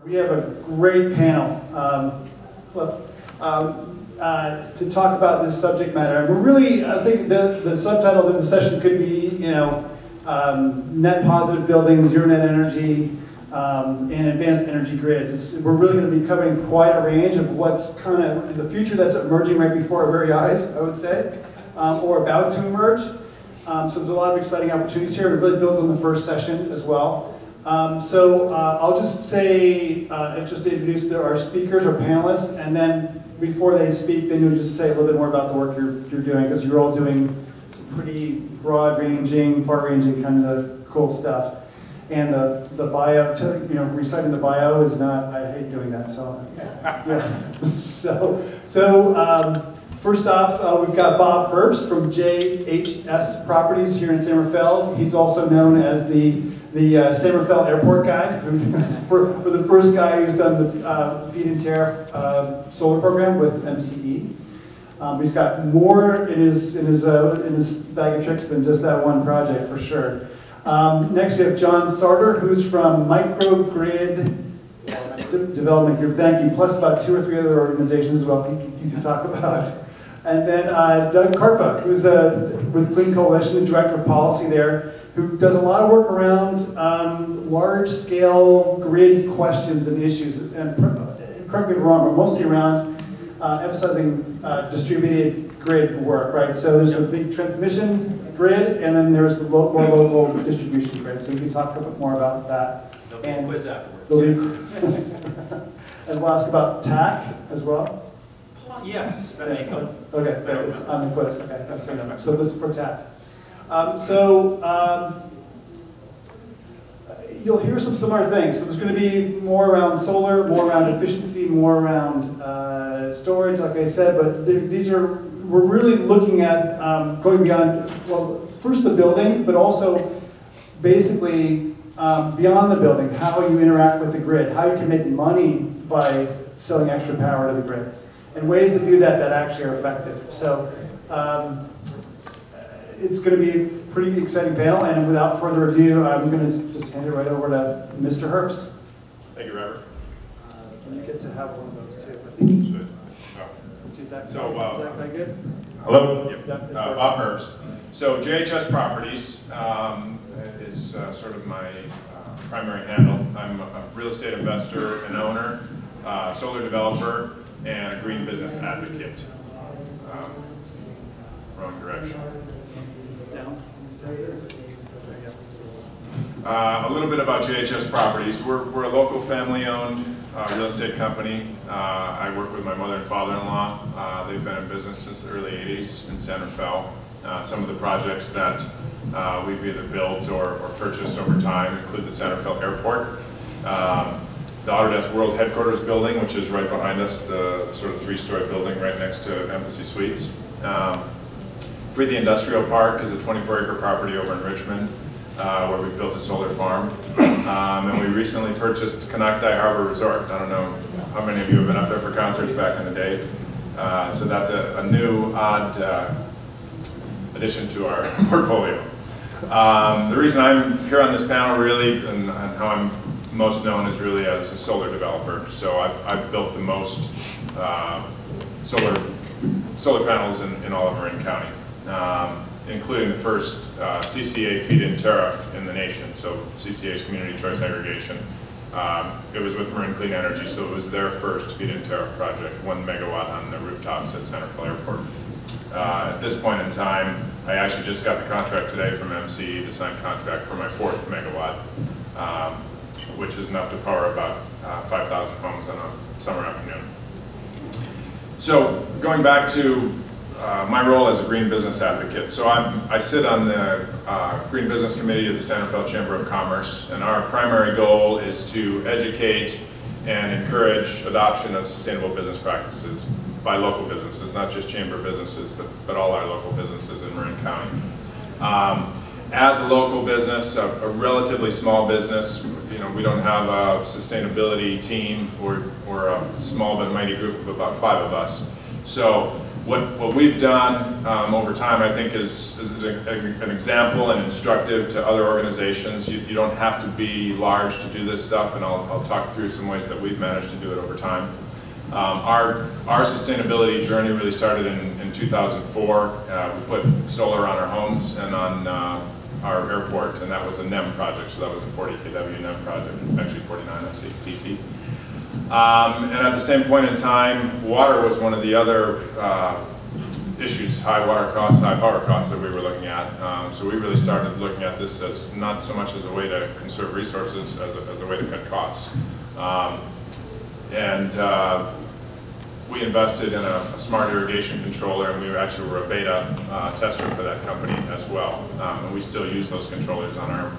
We have a great panel to talk about this subject matter. And we're really, I think the subtitle of the session could be, net positive buildings, zero net energy, and advanced energy grids. We're really going to be covering quite a range of what's kind of the future that's emerging right before our very eyes, I would say, or about to emerge. So there's a lot of exciting opportunities here. It really builds on the first session as well. I'll just say, just to introduce our speakers, our panelists, and then before they speak, then you'll just say a little bit more about the work you're doing, because you're all doing some pretty broad-ranging, far-ranging kind of cool stuff. And the bio, reciting the bio is not, I hate doing that, so, yeah. First off, we've got Bob Hearst from JHS Properties here in San Rafael. He's also known as the San Rafael Airport guy, for the first guy who's done the feed-in tariff solar program with MCE. He's got more in his bag of tricks than just that one project, for sure. Next, we have John Sarter, who's from Microgrid Development Group. Thank you. Plus about 2 or 3 other organizations as well you can talk about. And then Doug Karpa, who's with Clean Coalition, the Director of Policy there, who does a lot of work around large-scale grid questions and issues. And correct me if I'm wrong, but mostly around emphasizing distributed grid work, right? So there's the big transmission grid, and then there's the more local distribution grid. So we can talk a bit more about that. There'll be a quiz afterwards. And we'll ask about TAC as well. Yes, that may come. Okay, it's on the quiz. Okay, I've seen them. So this is for TAC. You'll hear some similar things. So there's going to be more around solar, more around efficiency, more around storage, like I said. But we're really looking at going beyond, well, first the building, but also basically beyond the building, how you interact with the grid, how you can make money by selling extra power to the grid, and ways to do that actually are effective. So it's going to be a pretty exciting panel, and without further ado, I'm going to just hand it right over to Mr. Hearst. Thank you, Robert. You get to have one of those too. I think. Let's see, is that good? Hello, yep. Bob Hearst. So JHS Properties is sort of my primary handle. I'm a real estate investor and owner, solar developer, and a green business advocate. Wrong direction. A little bit about JHS Properties. We're a local family-owned real estate company. I work with my mother and father-in-law. They've been in business since the early 80s in San Rafael. Some of the projects that we've either built or purchased over time include the San Rafael Airport, the Autodesk World Headquarters building, which is right behind us, the sort of 3-story building right next to Embassy Suites. Free Industrial Park is a 24-acre property over in Richmond, where we built a solar farm. And we recently purchased Canocti Harbor Resort. I don't know how many of you have been up there for concerts back in the day. So that's a new, odd addition to our portfolio. The reason I'm here on this panel really, and how I'm most known is really as a solar developer. So I've built the most solar panels in all of Marin County. Including the first CCA feed-in tariff in the nation, so CCA's Community Choice Aggregation. It was with Marin Clean Energy, so it was their first feed-in tariff project, 1 megawatt on the rooftops at San Rafael Airport. At this point in time, I actually just got the contract today from MCE, the signed contract for my 4th megawatt, which is enough to power about 5,000 homes on a summer afternoon. So going back to my role as a green business advocate. So I sit on the Green Business Committee of the San Rafael Chamber of Commerce, and our primary goal is to educate and encourage adoption of sustainable business practices by local businesses, not just chamber businesses, but all our local businesses in Marin County. As a local business, a relatively small business, we don't have a sustainability team. We're a small but mighty group of about 5 of us. So What we've done over time, I think, is an example and instructive to other organizations. You don't have to be large to do this stuff, and I'll talk through some ways that we've managed to do it over time. Our sustainability journey really started in 2004. We put solar on our homes and on our airport, and that was a NEM project, so that was a 40 kW NEM project, actually 49, I see, DC. And at the same point in time, water was one of the other issues, high water costs, high power costs that we were looking at. So we really started looking at this as not so much as a way to conserve resources as a way to cut costs. We invested in a smart irrigation controller, and we actually were a beta tester for that company as well. And we still use those controllers on our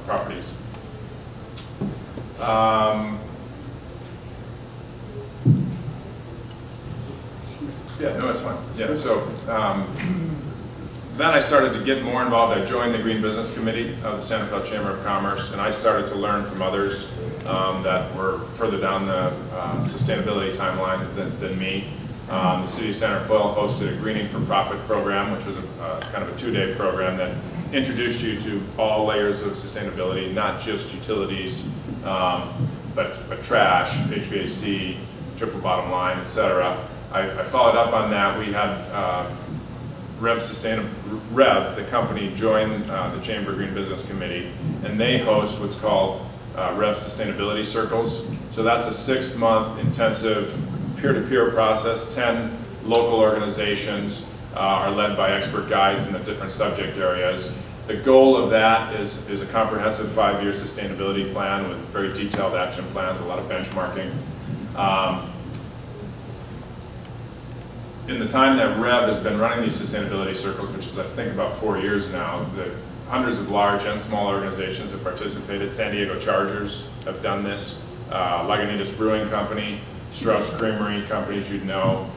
properties. Yeah, no, it's fine. Yeah, so then I started to get more involved. I joined the Green Business Committee of the Santa Fe Chamber of Commerce, and I started to learn from others that were further down the sustainability timeline than me. The City of Santa Fe hosted a Greening for Profit program, which was kind of a 2-day program that introduced you to all layers of sustainability, not just utilities, but trash, HVAC, triple bottom line, etc. I followed up on that. We had Rev, the company, join the Chamber Green Business Committee, and they host what's called Rev Sustainability Circles. So that's a 6-month intensive peer-to-peer process. 10 local organizations are led by expert guides in the different subject areas. The goal of that is a comprehensive 5-year sustainability plan with very detailed action plans, a lot of benchmarking. In the time that Rev has been running these sustainability circles, which is I think about 4 years now, hundreds of large and small organizations have participated. San Diego Chargers have done this, Lagunitas Brewing Company, Strauss Creamery, companies you'd know.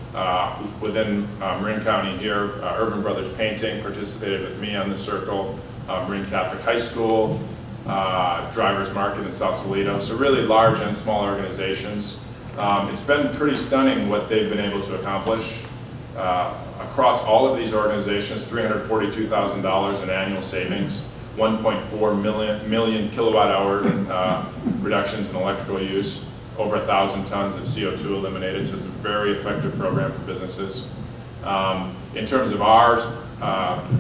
Within Marin County here, Urban Brothers Painting participated with me on the circle, Marin Catholic High School, Drivers Market in Sausalito. So really large and small organizations. It's been pretty stunning what they've been able to accomplish. Across all of these organizations, $342,000 in annual savings, 1.4 million kilowatt hour reductions in electrical use, over 1,000 tons of CO2 eliminated, so it's a very effective program for businesses. In terms of our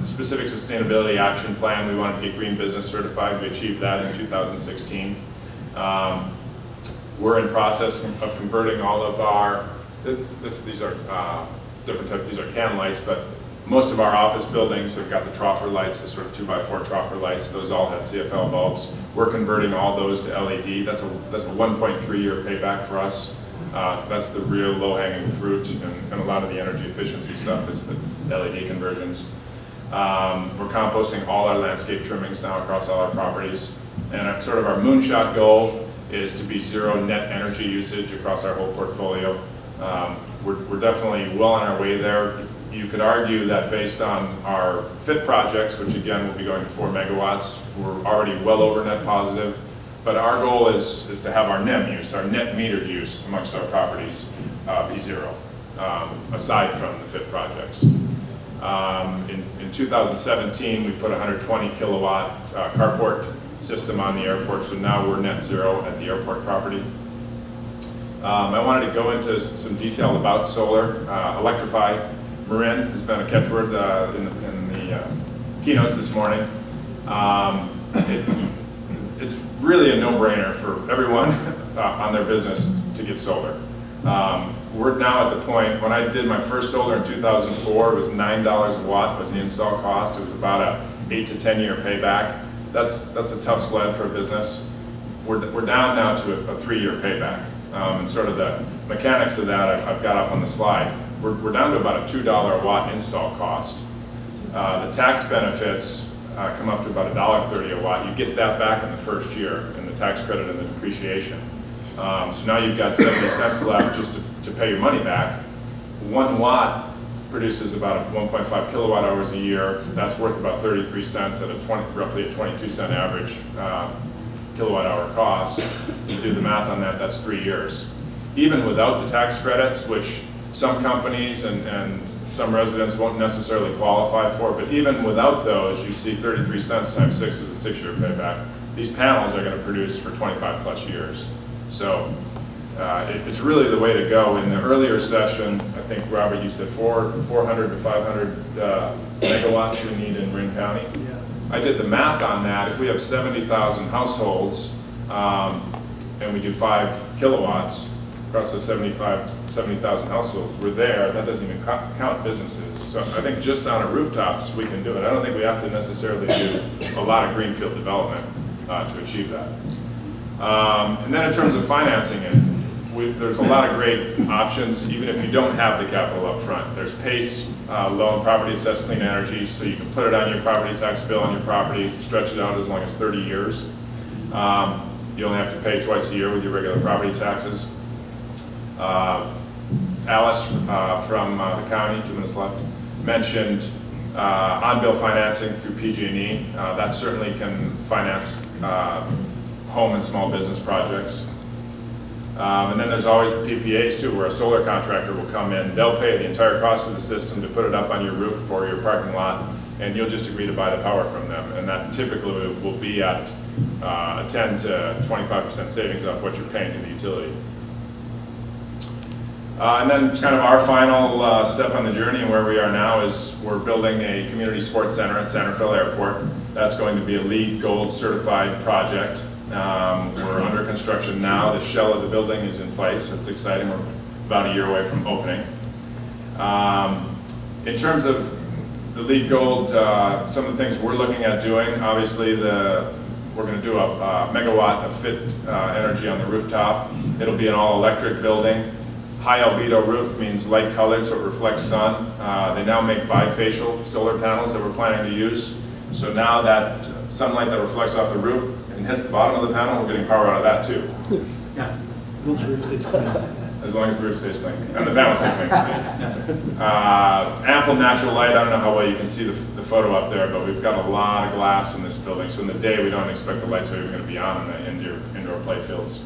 specific sustainability action plan, we wanted to get Green Business certified. We achieved that in 2016. We're in process of converting all of our, these are different types, these are can lights, but most of our office buildings have got the troffer lights, the sort of 2x4 troffer lights. Those all had CFL bulbs. We're converting all those to LED. That's a 1.3-year payback for us. That's the real low-hanging fruit, and a lot of the energy efficiency stuff is the LED conversions. We're composting all our landscape trimmings now across all our properties. And sort of our moonshot goal is to be zero net energy usage across our whole portfolio. We're definitely well on our way there. You could argue that based on our FIT projects, which again will be going to 4 megawatts, we're already well over net positive. But our goal is to have our NEM use, our net metered use amongst our properties, be zero, aside from the FIT projects. In 2017, we put a 120 kilowatt carport system on the airport, so now we're net zero at the airport property. I wanted to go into some detail about solar. Electrify Marin has been a catchword in the keynotes this morning. It's really a no-brainer for everyone on their business to get solar. We're now at the point, when I did my first solar in 2004, it was $9 a watt was the install cost. It was about a 8 to 10 year payback. That's a tough sled for a business. We're down now to a 3-year payback. And sort of the mechanics of that I've got up on the slide. We're down to about a $2 a watt install cost. The tax benefits come up to about $1.30 a watt. You get that back in the first year in the tax credit and the depreciation. So now you've got 70 cents left just to pay your money back. 1 watt produces about 1.5 kilowatt hours a year. That's worth about 33 cents at roughly a 22-cent average kilowatt hour cost. You do the math on that, that's 3 years. Even without the tax credits, which some companies and some residents won't necessarily qualify for, but even without those, you see 33 cents times 6 is a 6-year payback. These panels are going to produce for 25 plus years. So it's really the way to go. In the earlier session, I think, Robert, you said 400 to 500 megawatts we need in Marin County. Yeah. I did the math on that. If we have 70,000 households and we do 5 kilowatts across the 70,000 households, we're there. That doesn't even count businesses. So I think just on our rooftops we can do it. I don't think we have to necessarily do a lot of greenfield development to achieve that. And then in terms of financing it, there's a lot of great options, even if you don't have the capital up front. There's PACE, Loan Property Assessed Clean Energy, so you can put it on your property tax bill on your property, stretch it out as long as 30 years. You only have to pay twice a year with your regular property taxes. Alice from the county, 2 minutes left, mentioned on-bill financing through PG&E. That certainly can finance home and small business projects. And then there's always the PPAs too, where a solar contractor will come in. They'll pay the entire cost of the system to put it up on your roof or your parking lot, and you'll just agree to buy the power from them. And that typically will be at a 10 to 25% savings off what you're paying to the utility. And then kind of our final step on the journey and where we are now is we're building a community sports center at San Rafael Airport. That's going to be a LEED Gold certified project. We're under construction now. The shell of the building is in place. It's exciting. We're about a year away from opening. In terms of the LEED Gold, some of the things we're looking at doing, obviously we're going to do a megawatt of fit energy on the rooftop. It'll be an all-electric building. High albedo roof means light colored, so it reflects sun. They now make bifacial solar panels that we're planning to use. So now that sunlight that reflects off the roof and hits the bottom of the panel, we're getting power out of that too. Yeah. As long as the roof stays clean. And the panels stay clean. Ample natural light. I don't know how well you can see the photo up there, but we've got a lot of glass in this building. So in the day, we don't expect the lights are even going to be on in the indoor play fields.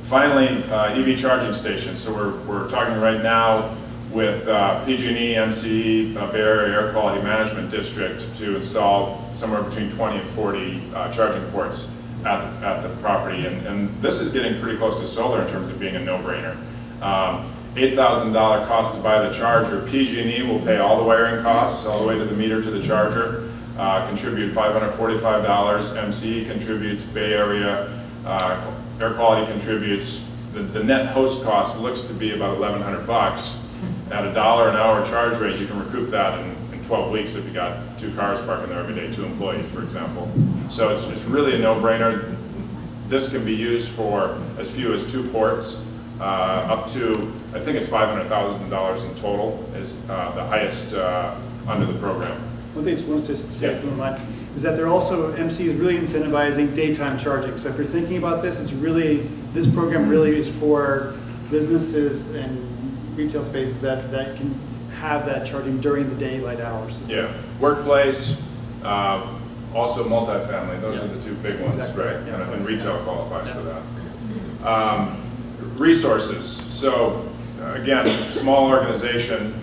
Finally, EV charging stations. So we're talking right now with PG&E, MCE, Bay Area Air Quality Management District to install somewhere between 20 and 40 charging ports at the property. And this is getting pretty close to solar in terms of being a no-brainer. $8,000 cost to buy the charger. PG&E will pay all the wiring costs all the way to the meter to the charger, contribute $545. MCE contributes, Bay Area Air Quality contributes. The net host cost looks to be about $1,100. At $1 an hour charge rate, you can recoup that in 12 weeks if you got 2 cars parking there every day, 2 employees, for example. So it's really a no-brainer. This can be used for as few as 2 ports, up to, I think it's $500,000 in total, is the highest under the program. One thing I just want to say, if you don't mind, is that they're also, MC is really incentivizing daytime charging. So if you're thinking about this, this program really is for businesses and retail spaces that can have that charging during the daylight hours. Yeah, workplace, also multifamily. Those are the 2 big ones, exactly. Right? Yeah. And retail qualifies for that. Resources. So again, small organization,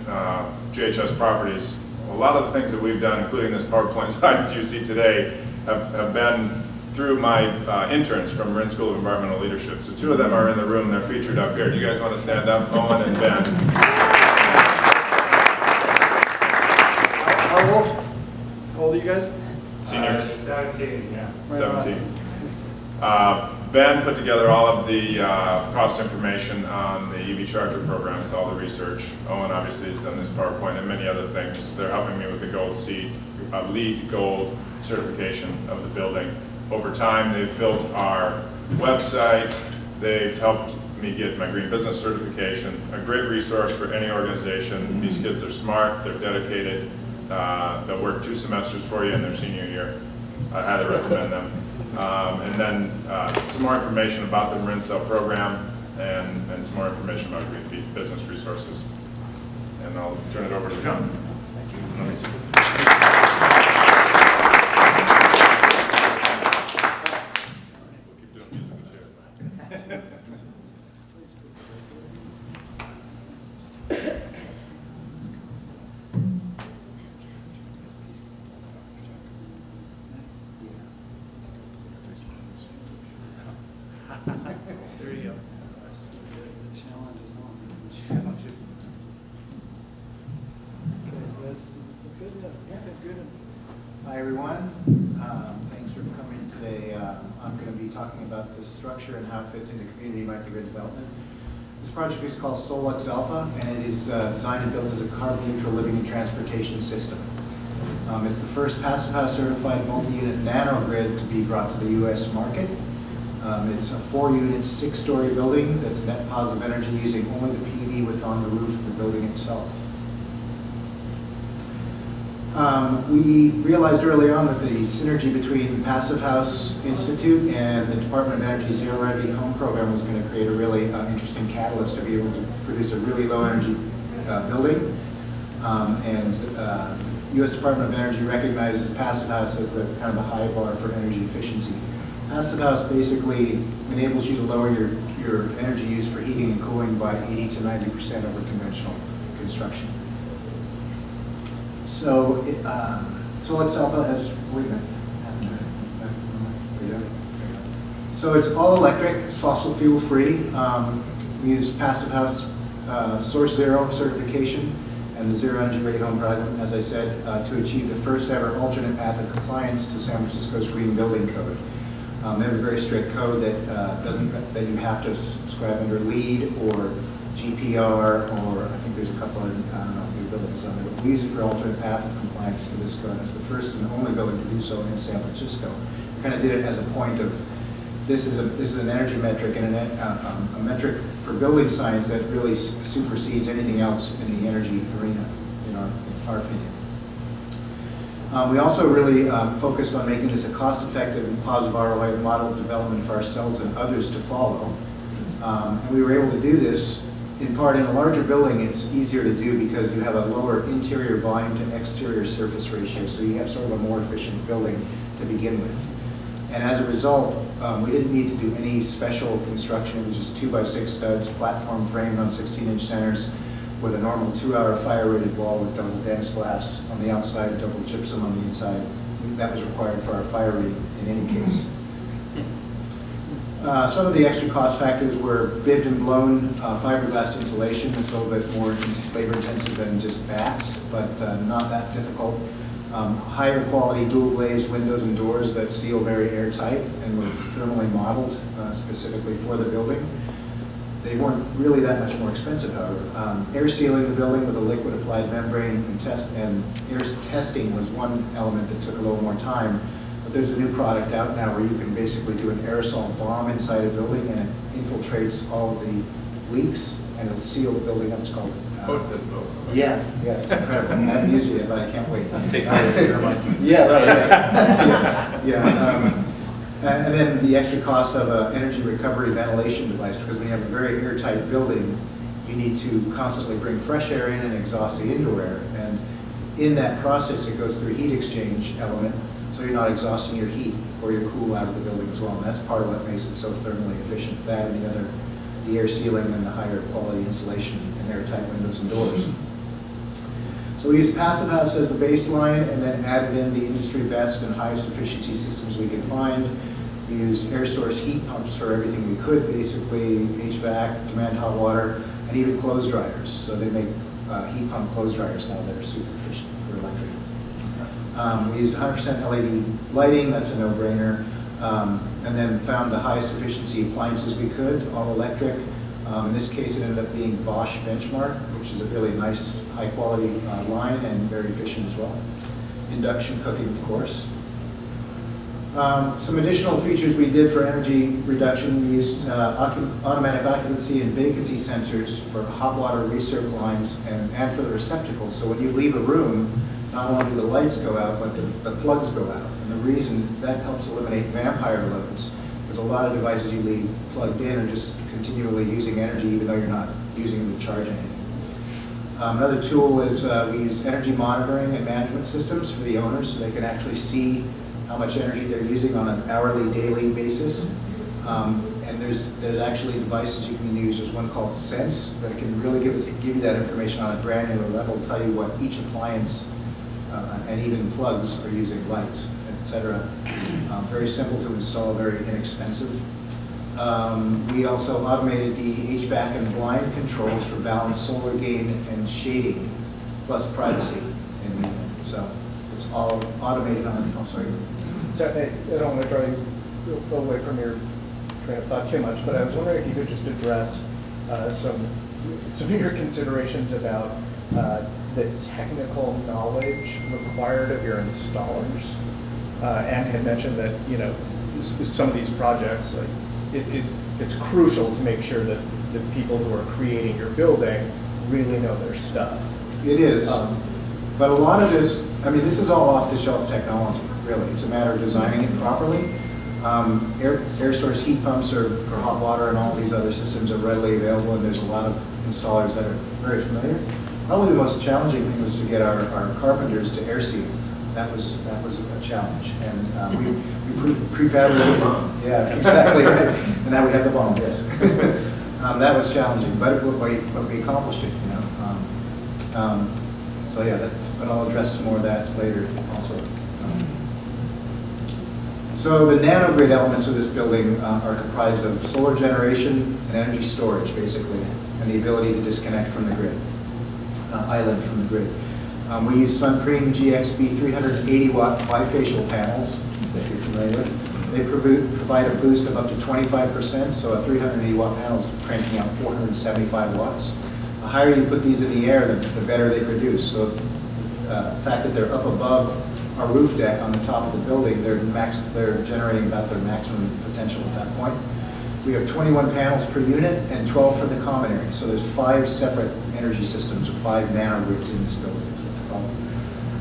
JHS Properties. A lot of the things that we've done, including this PowerPoint slide that you see today, have been through my interns from Marin School of Environmental Leadership. So 2 of them are in the room. They're featured up here. Do you guys want to stand up? Owen and Ben. How old are you guys? Seniors. 17, yeah. 17. Ben put together all of the cost information on the EV charger programs, all the research. Owen obviously has done this PowerPoint and many other things. They're helping me with the Gold seat, LEED Gold certification of the building. Over time, they've built our website. They've helped me get my green business certification. A great resource for any organization. These kids are smart, they're dedicated. They'll work 2 semesters for you in their senior year. I highly recommend them. And then some more information about the Marin Cell program and some more information about green business resources. And I'll turn it over to John. Thank you. Let me see. We'll keep doing music. everyone. Thanks for coming today. I'm going to be talking about the structure and how it fits into community microgrid development. This project is called Solux Alpha, and it is designed and built as a carbon-neutral living and transportation system. It's the first Passivhaus certified multi-unit nanogrid to be brought to the U.S. market. It's a 4-unit, 6-story building that's net positive energy using only the PV with on the roof of the building itself. We realized early on that the synergy between the Passivhaus Institute and the Department of Energy Zero Energy Home Program was going to create a really interesting catalyst to be able to produce a really low energy building. U.S. Department of Energy recognizes Passivhaus as the kind of the high bar for energy efficiency. Passivhaus basically enables you to lower your energy use for heating and cooling by 80 to 90% over conventional construction. So, Solux Alpha has, wait a minute. So it's all electric, it's fossil fuel free. We use Passivhaus Source Zero certification and the Zero Energy Ready Home Project, as I said, to achieve the first ever alternate path of compliance to San Francisco's Green Building Code. They have a very strict code that you have to subscribe under LEED or GPR, or I think there's a couple of, I don't know, new buildings on there, but we use it for alternate path of compliance for this code. It's the first and only building to do so in San Francisco. We kind of did it as a point of, this is an energy metric and a metric for building science that really supersedes anything else in the energy arena, in our opinion. We also really focused on making this a cost-effective and positive ROI model of development for ourselves and others to follow. And we were able to do this, in part, in a larger building. It's easier to do because you have a lower interior volume to exterior surface ratio, so you have sort of a more efficient building to begin with. And as a result, we didn't need to do any special construction. It was just 2x6 studs, platform framed on 16-inch centers, with a normal 2-hour fire-rated wall with double dense glass on the outside, double gypsum on the inside. That was required for our fire rating in any case. Some of the extra cost factors were bibbed and blown fiberglass insulation. It's a little bit more labor intensive than just bats, but not that difficult. Higher quality dual glazed windows and doors that seal very airtight and were thermally modeled specifically for the building. They weren't really that much more expensive, however. Air sealing the building with a liquid applied membrane and air testing was one element that took a little more time. But there's a new product out now where you can basically do an aerosol bomb inside a building and it infiltrates all of the leaks and it'll seal the building up. It's called yeah, it's incredible. I haven't used it yet, but I can't wait. Takes away the termites. Yeah, right. Yeah. And then the extra cost of an energy recovery ventilation device, because when you have a very airtight building, you need to constantly bring fresh air in and exhaust the indoor air. And in that process, it goes through a heat exchange element, so you're not exhausting your heat or your cool out of the building as well. And that's part of what makes it so thermally efficient. That and the air sealing and the higher quality insulation and airtight windows and doors. So we used Passivhaus as the baseline and then added in the industry best and highest efficiency systems we could find. We used air source heat pumps for everything we could, basically HVAC, demand hot water, and even clothes dryers. So they make heat pump clothes dryers now that are super efficient for electric. We used 100% LED lighting, that's a no-brainer, and then found the highest efficiency appliances we could, all electric. In this case, it ended up being Bosch Benchmark, which is a really nice, high-quality line and very efficient as well. Induction cooking, of course. Some additional features we did for energy reduction. We used automatic occupancy and vacancy sensors for hot water recirc lines and for the receptacles. So when you leave a room, not only do the lights go out, but the plugs go out. And the reason that helps eliminate vampire loads, because a lot of devices you leave plugged in are just continually using energy even though you're not using them to charge anything. Another tool is we used energy monitoring and management systems for the owners so they can actually see how much energy they're using on an hourly, daily basis. And there's actually devices you can use. There's one called Sense that can really give you that information on a granular level, tell you what each appliance and even plugs are using, lights, etc. Very simple to install, very inexpensive. We also automated the HVAC and blind controls for balanced solar gain and shading, plus privacy in the unit. So It's all automated on, oh, sorry. So I don't want to draw you away from your train of thought too much, but I was wondering if you could just address some of your considerations about the technical knowledge required of your installers. Anne had mentioned that, you know, some of these projects, like it's crucial to make sure that the people who are creating your building really know their stuff. It is, but a lot of this, I mean, this is all off-the-shelf technology, really. It's a matter of designing it properly. Air source heat pumps for hot water and all these other systems are readily available, and there's a lot of installers that are very familiar. Probably the most challenging thing was to get our carpenters to air seal. That was a challenge, and we prefabricated. Yeah, exactly right. And now we have the bomb. Yes, that was challenging, but we accomplished it. You know. So yeah, but I'll address some more of that later also. So the nanogrid elements of this building are comprised of solar generation and energy storage, basically, and the ability to disconnect from the grid, island from the grid. We use Suncrete GXB 380-watt bifacial panels, if you're familiar with. They provide a boost of up to 25%, so a 380-watt panel is cranking out 475 watts. The higher you put these in the air, the better they produce. So the fact that they're up above our roof deck on the top of the building, they're generating about their maximum potential at that point. We have 21 panels per unit and 12 for the common area. So there's 5 separate energy systems, or 5 nanogrids in this building.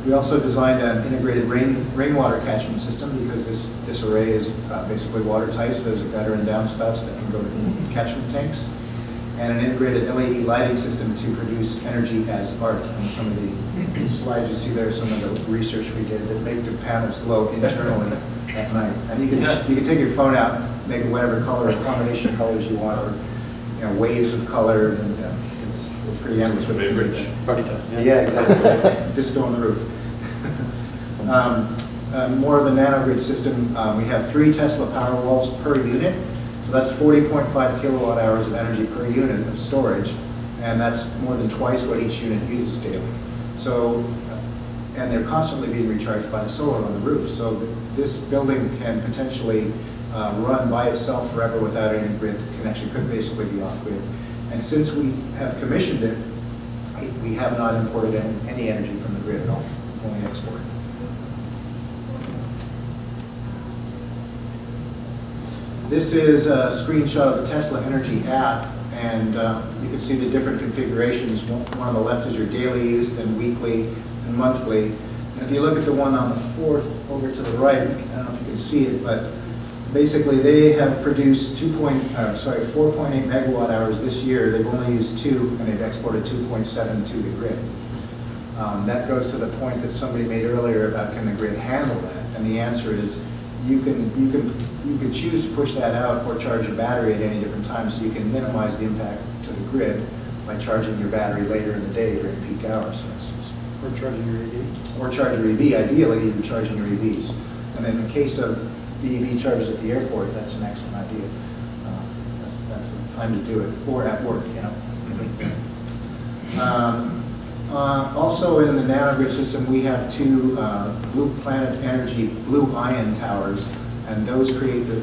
We also designed an integrated rainwater catchment system because this array is basically watertight, so there's a gutter and downspouts that can go to catchment tanks, and an integrated LED lighting system to produce energy as art. And some of the slides you see there, some of the research we did that make the panels glow internally at night. And you can take your phone out, make whatever color, or combination of colors you want, or waves of color, and it's pretty endless with the bridge. Party time. Yeah, exactly. Disco on the roof. More of the nanogrid system, we have 3 Tesla Powerwalls per unit. So that's 40.5 kilowatt hours of energy per unit of storage. And that's more than twice what each unit uses daily. So, and they're constantly being recharged by the solar on the roof. So this building can potentially run by itself forever without any grid connection. It could basically be off-grid. And since we have commissioned it, we have not imported any energy from the grid at all, only exported. This is a screenshot of the Tesla Energy app, and you can see the different configurations. One on the left is your daily use, then weekly, and monthly. And if you look at the one on the fourth over to the right, I don't know if you can see it, but basically they have produced 4.8 megawatt hours this year. They've only used 2, and they've exported 2.7 to the grid. That goes to the point that somebody made earlier about can the grid handle that, and the answer is you can choose to push that out or charge your battery at any different time, so you can minimize the impact to the grid by charging your battery later in the day during peak hours, for instance. Or charging your EV. Or charge your EV. Ideally, you're charging your EVs. And in the case of the EV chargers at the airport, that's an excellent idea. That's the time to do it, or at work, you know. Also in the nanogrid system, we have 2 Blue Planet Energy blue ion towers, and those create the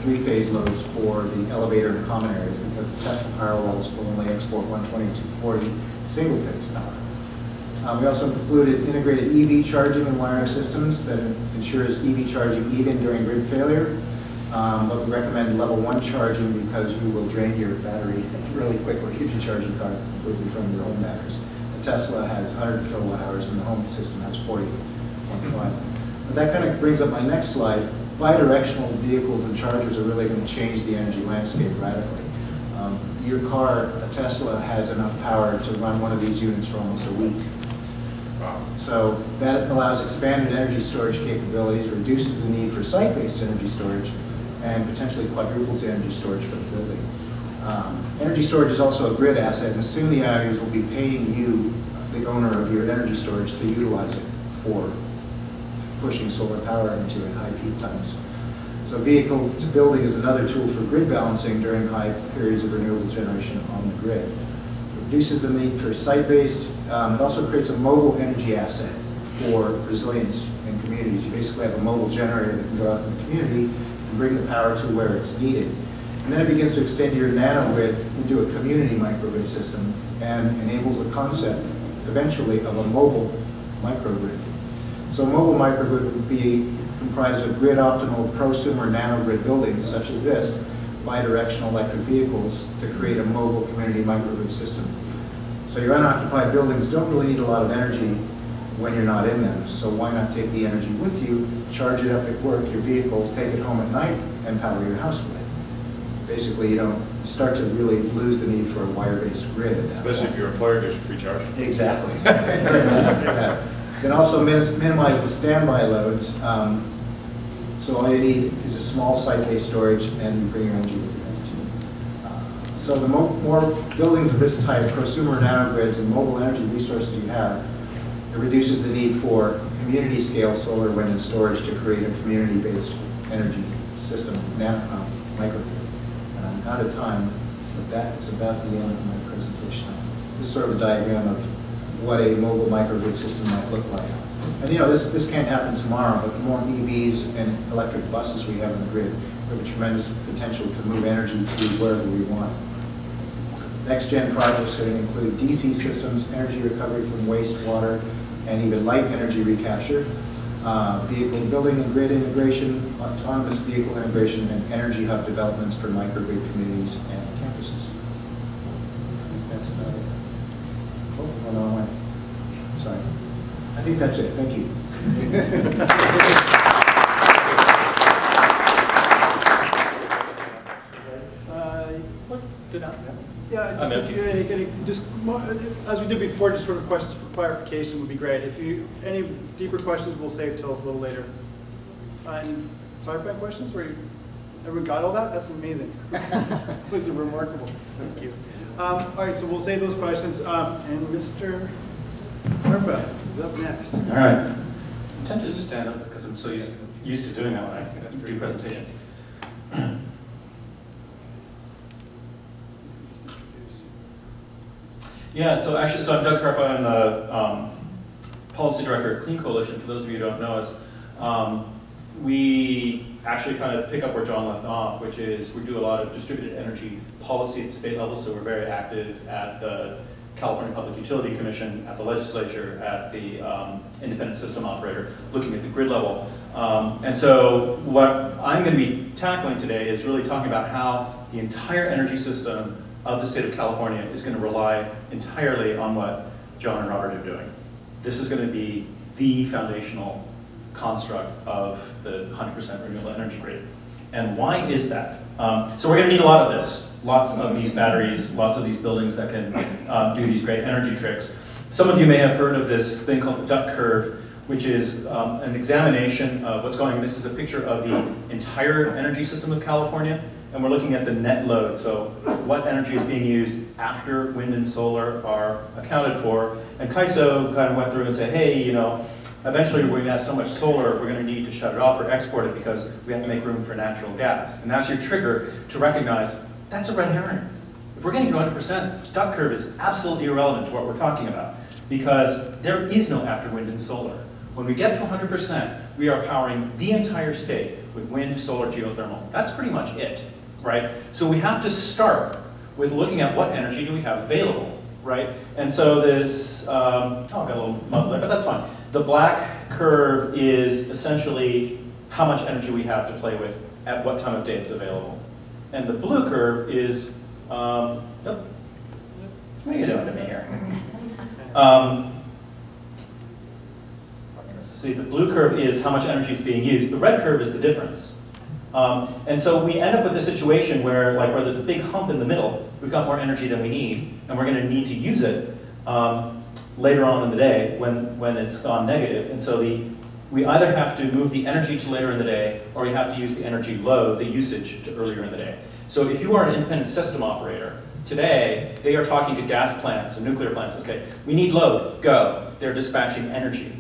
3-phase loads for the elevator and common areas, because the Tesla Powerwalls will only export 120 to 40 single-phase power. We also included integrated EV charging and wiring systems that ensures EV charging even during grid failure. But we recommend level 1 charging because you will drain your battery really quickly if you charge your car completely from your own batteries. Tesla has 100 kilowatt hours and the home system has 40.5. But that kind of brings up my next slide. Bidirectional vehicles and chargers are really going to change the energy landscape radically. Your car, a Tesla, has enough power to run one of these units for almost a week. Wow. So that allows expanded energy storage capabilities, reduces the need for site-based energy storage, and potentially quadruples the energy storage for the building. Energy storage is also a grid asset, and soon the IOUs will be paying you, the owner of your energy storage, to utilize it for pushing solar power into at high peak times. So vehicle to building is another tool for grid balancing during high periods of renewable generation on the grid. It reduces the need for site-based. It also creates a mobile energy asset for resilience in communities. You basically have a mobile generator that can go out in the community and bring the power to where it's needed. And then it begins to extend your nanogrid into a community microgrid system and enables the concept, eventually, of a mobile microgrid. So a mobile microgrid would be comprised of grid-optimal prosumer nanogrid buildings, such as this, bidirectional electric vehicles, to create a mobile community microgrid system. So your unoccupied buildings don't really need a lot of energy when you're not in them, so why not take the energy with you, charge it up at work, your vehicle, take it home at night, and power your house with it. Basically, you don't start to really lose the need for a wire-based grid at that Especially point. if your employer gives you free charge. Exactly. And also minimize the standby loads. So all you need is a small site-based storage, and you bring your energy with you. So the more buildings of this type, prosumer nanogrids, and mobile energy resources you have, it reduces the need for community-scale solar, wind, and storage to create a community-based energy system, microgrid. And I'm out of time, but that is about the end of my presentation. This is sort of a diagram of what a mobile microgrid system might look like. And you know, this can't happen tomorrow, but the more EVs and electric buses we have in the grid, we have a tremendous potential to move energy to wherever we want. Next-gen projects are going to include DC systems, energy recovery from wastewater, and even light energy recapture, vehicle building and grid integration, autonomous vehicle integration, and energy hub developments for microgrid communities and campuses. I think that's about it. Oh, hold on, wait. Sorry. I think that's it. Thank you. Yeah, just if you just as we did before, just sort of questions for clarification would be great. If you any deeper questions, we'll save till a little later. Any clarifying questions? Everyone got all that? That's amazing. That was remarkable. Thank you. All right, so we'll save those questions. And Mr. Harpa is up next. All right. I'm tempted to stand up because I'm so used to doing that when I do presentations. Yeah, so I'm Doug Curve. I'm the Policy Director at Clean Coalition. For those of you who don't know us, we actually kind of pick up where John left off, which is we do a lot of distributed energy policy at the state level, so we're very active at the California Public Utility Commission, at the legislature, at the independent system operator, looking at the grid level. And so what I'm going to be tackling today is really talking about how the entire energy system of the state of California is going to rely entirely on what John and Robert are doing. This is going to be the foundational construct of the 100% renewable energy grid. And why is that? So we're going to need a lot of this. Lots of these batteries, lots of these buildings that can do these great energy tricks. Some of you may have heard of this thing called the Duct Curve, which is an examination of what's going on. This is a picture of the entire energy system of California, and we're looking at the net load. So what energy is being used after wind and solar are accounted for. And CAISO kind of went through and said, hey, you know, eventually we're going to have so much solar, we're going to need to shut it off or export it because we have to make room for natural gas. And that's your trigger to recognize that's a red herring. If we're getting to 100%, Duct Curve is absolutely irrelevant to what we're talking about because there is no after wind and solar. When we get to 100%, we are powering the entire state with wind, solar, geothermal. That's pretty much it, right? So we have to start with looking at what energy do we have available, right? And so this, oh, I got a little muddled there, but that's fine. The black curve is essentially how much energy we have to play with at what time of day it's available. And the blue curve is, oh, what are you doing to me here? See, the blue curve is how much energy is being used. The red curve is the difference. And so we end up with a situation where there's a big hump in the middle. We've got more energy than we need, and we're going to need to use it later on in the day when it's gone negative. And so we either have to move the energy to later in the day, or we have to use the energy load, the usage, to earlier in the day. So if you are an independent system operator, today they are talking to gas plants and nuclear plants. Okay, we need load, go. They're dispatching energy.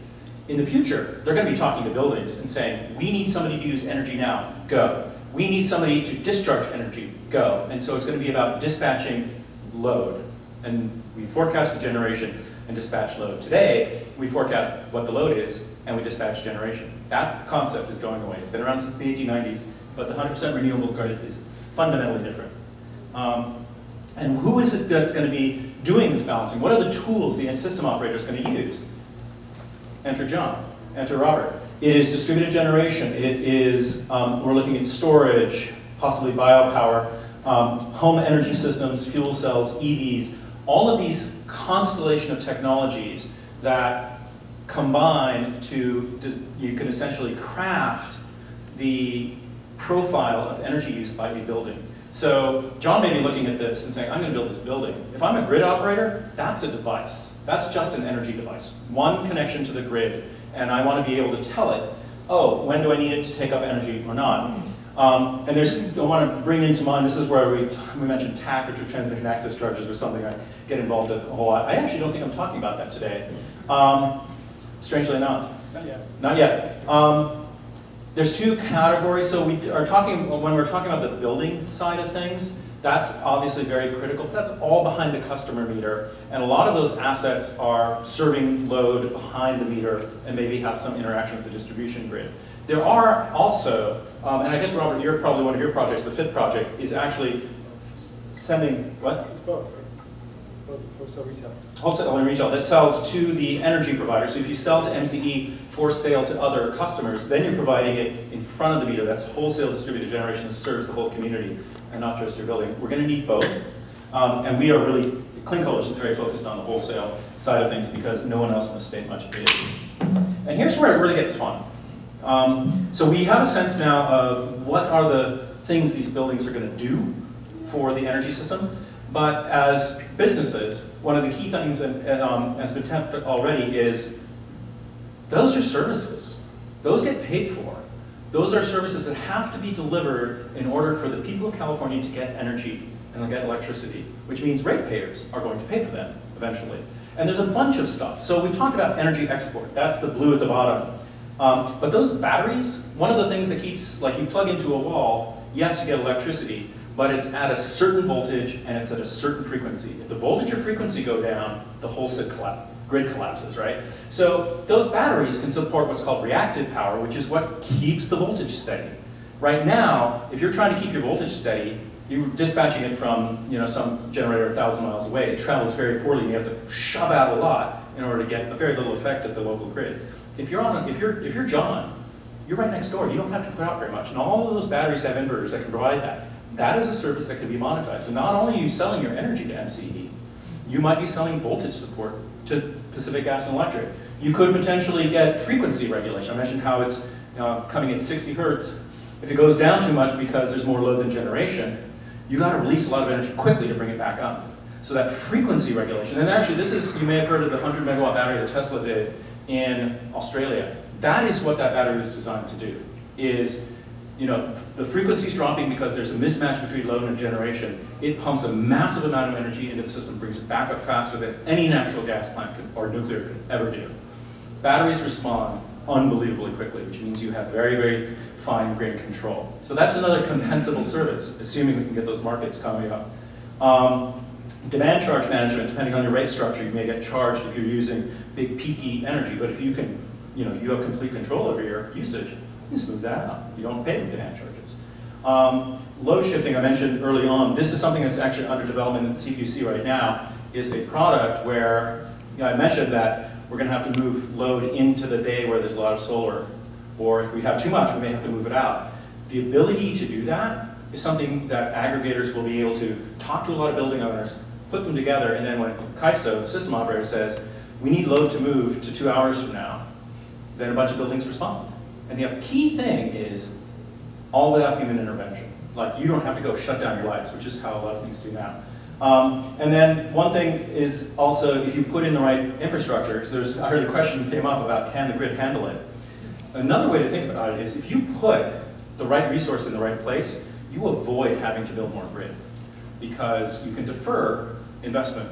In the future, they're going to be talking to buildings and saying, we need somebody to use energy now, go. We need somebody to discharge energy, go. And so it's going to be about dispatching load. And we forecast the generation and dispatch load. Today, we forecast what the load is, and we dispatch generation. That concept is going away. It's been around since the 1890s, but the 100% renewable grid is fundamentally different. And who is it that's going to be doing this balancing? What are the tools the system operator is going to use? Enter John, enter Robert. It is distributed generation. It is, we're looking at storage, possibly biopower, home energy systems, fuel cells, EVs, all of these constellation of technologies that combine to, you can essentially craft the profile of energy use by the building. So John may be looking at this and saying, I'm going to build this building. If I'm a grid operator, that's a device. That's just an energy device. One connection to the grid, and I want to be able to tell it, oh, when do I need it to take up energy or not? And I want to bring into mind, this is where we mentioned TAC, which are transmission access charges, was something I get involved with a whole lot. I actually don't think I'm talking about that today. Strangely enough. Not yet. Not yet. There's two categories. So we are talking, when we're talking about the building side of things, that's obviously very critical. That's all behind the customer meter. And a lot of those assets are serving load behind the meter and maybe have some interaction with the distribution grid. There are also, and I guess, Robert, you're probably one of your projects, the FIT project, is actually sending, what? It's both, right? Both wholesale retail. Wholesale and retail. This sells to the energy provider. So if you sell to MCE for sale to other customers, then you're providing it in front of the meter. That's wholesale distributed generation that serves the whole community and not just your building. We're going to need both. And we are really, Clean Coalition is very focused on the wholesale side of things because no one else in the state much is. And here's where it really gets fun. So we have a sense now of what are the things these buildings are going to do for the energy system. But as businesses, one of the key things, and has been touched already, is those are services. Those get paid for. Those are services that have to be delivered in order for the people of California to get energy and get electricity, which means ratepayers are going to pay for them eventually. And there's a bunch of stuff. So we talked about energy export. That's the blue at the bottom. But those batteries, one of the things that keeps, like you plug into a wall, yes, you get electricity, but it's at a certain voltage and it's at a certain frequency. If the voltage or frequency go down, the whole grid collapses, right? So those batteries can support what's called reactive power, which is what keeps the voltage steady. Right now, if you're trying to keep your voltage steady, you're dispatching it from some generator 1,000 miles away. It travels very poorly, and you have to shove out a lot in order to get a very little effect at the local grid. If you're John, you're right next door. You don't have to put out very much, and all of those batteries have inverters that can provide that. That is a service that can be monetized. So not only are you selling your energy to MCE, you might be selling voltage support to Pacific Gas and Electric. You could potentially get frequency regulation. I mentioned how it's coming at 60 hertz. If it goes down too much because there's more load than generation, you got to release a lot of energy quickly to bring it back up. So that frequency regulation, and actually this is, you may have heard of the 100 megawatt battery that Tesla did in Australia. That is what that battery was designed to do, is the frequency's dropping because there's a mismatch between load and generation. It pumps a massive amount of energy into the system, brings it back up faster than any natural gas plant or nuclear could ever do. Batteries respond unbelievably quickly, which means you have very, very fine-grained control. So that's another compensable service, assuming we can get those markets coming up. Demand charge management, depending on your rate structure, you may get charged if you're using big peaky energy, but if you can, you have complete control over your usage, you smooth that out. You don't pay demand charges. Load shifting, I mentioned early on, this is something that's actually under development in CPUC right now, is a product where, I mentioned that we're going to have to move load into the day where there's a lot of solar, or if we have too much, we may have to move it out. The ability to do that is something that aggregators will be able to talk to a lot of building owners, put them together, and then when CAISO, the system operator, says, we need load to move to 2 hours from now, then a bunch of buildings respond. And the key thing is all without human intervention. Like, you don't have to go shut down your lights, which is how a lot of things do now. And then one thing is also, if you put in the right infrastructure, I heard the question came up about, can the grid handle it? Another way to think about it is, if you put the right resource in the right place, you avoid having to build more grid, because you can defer investment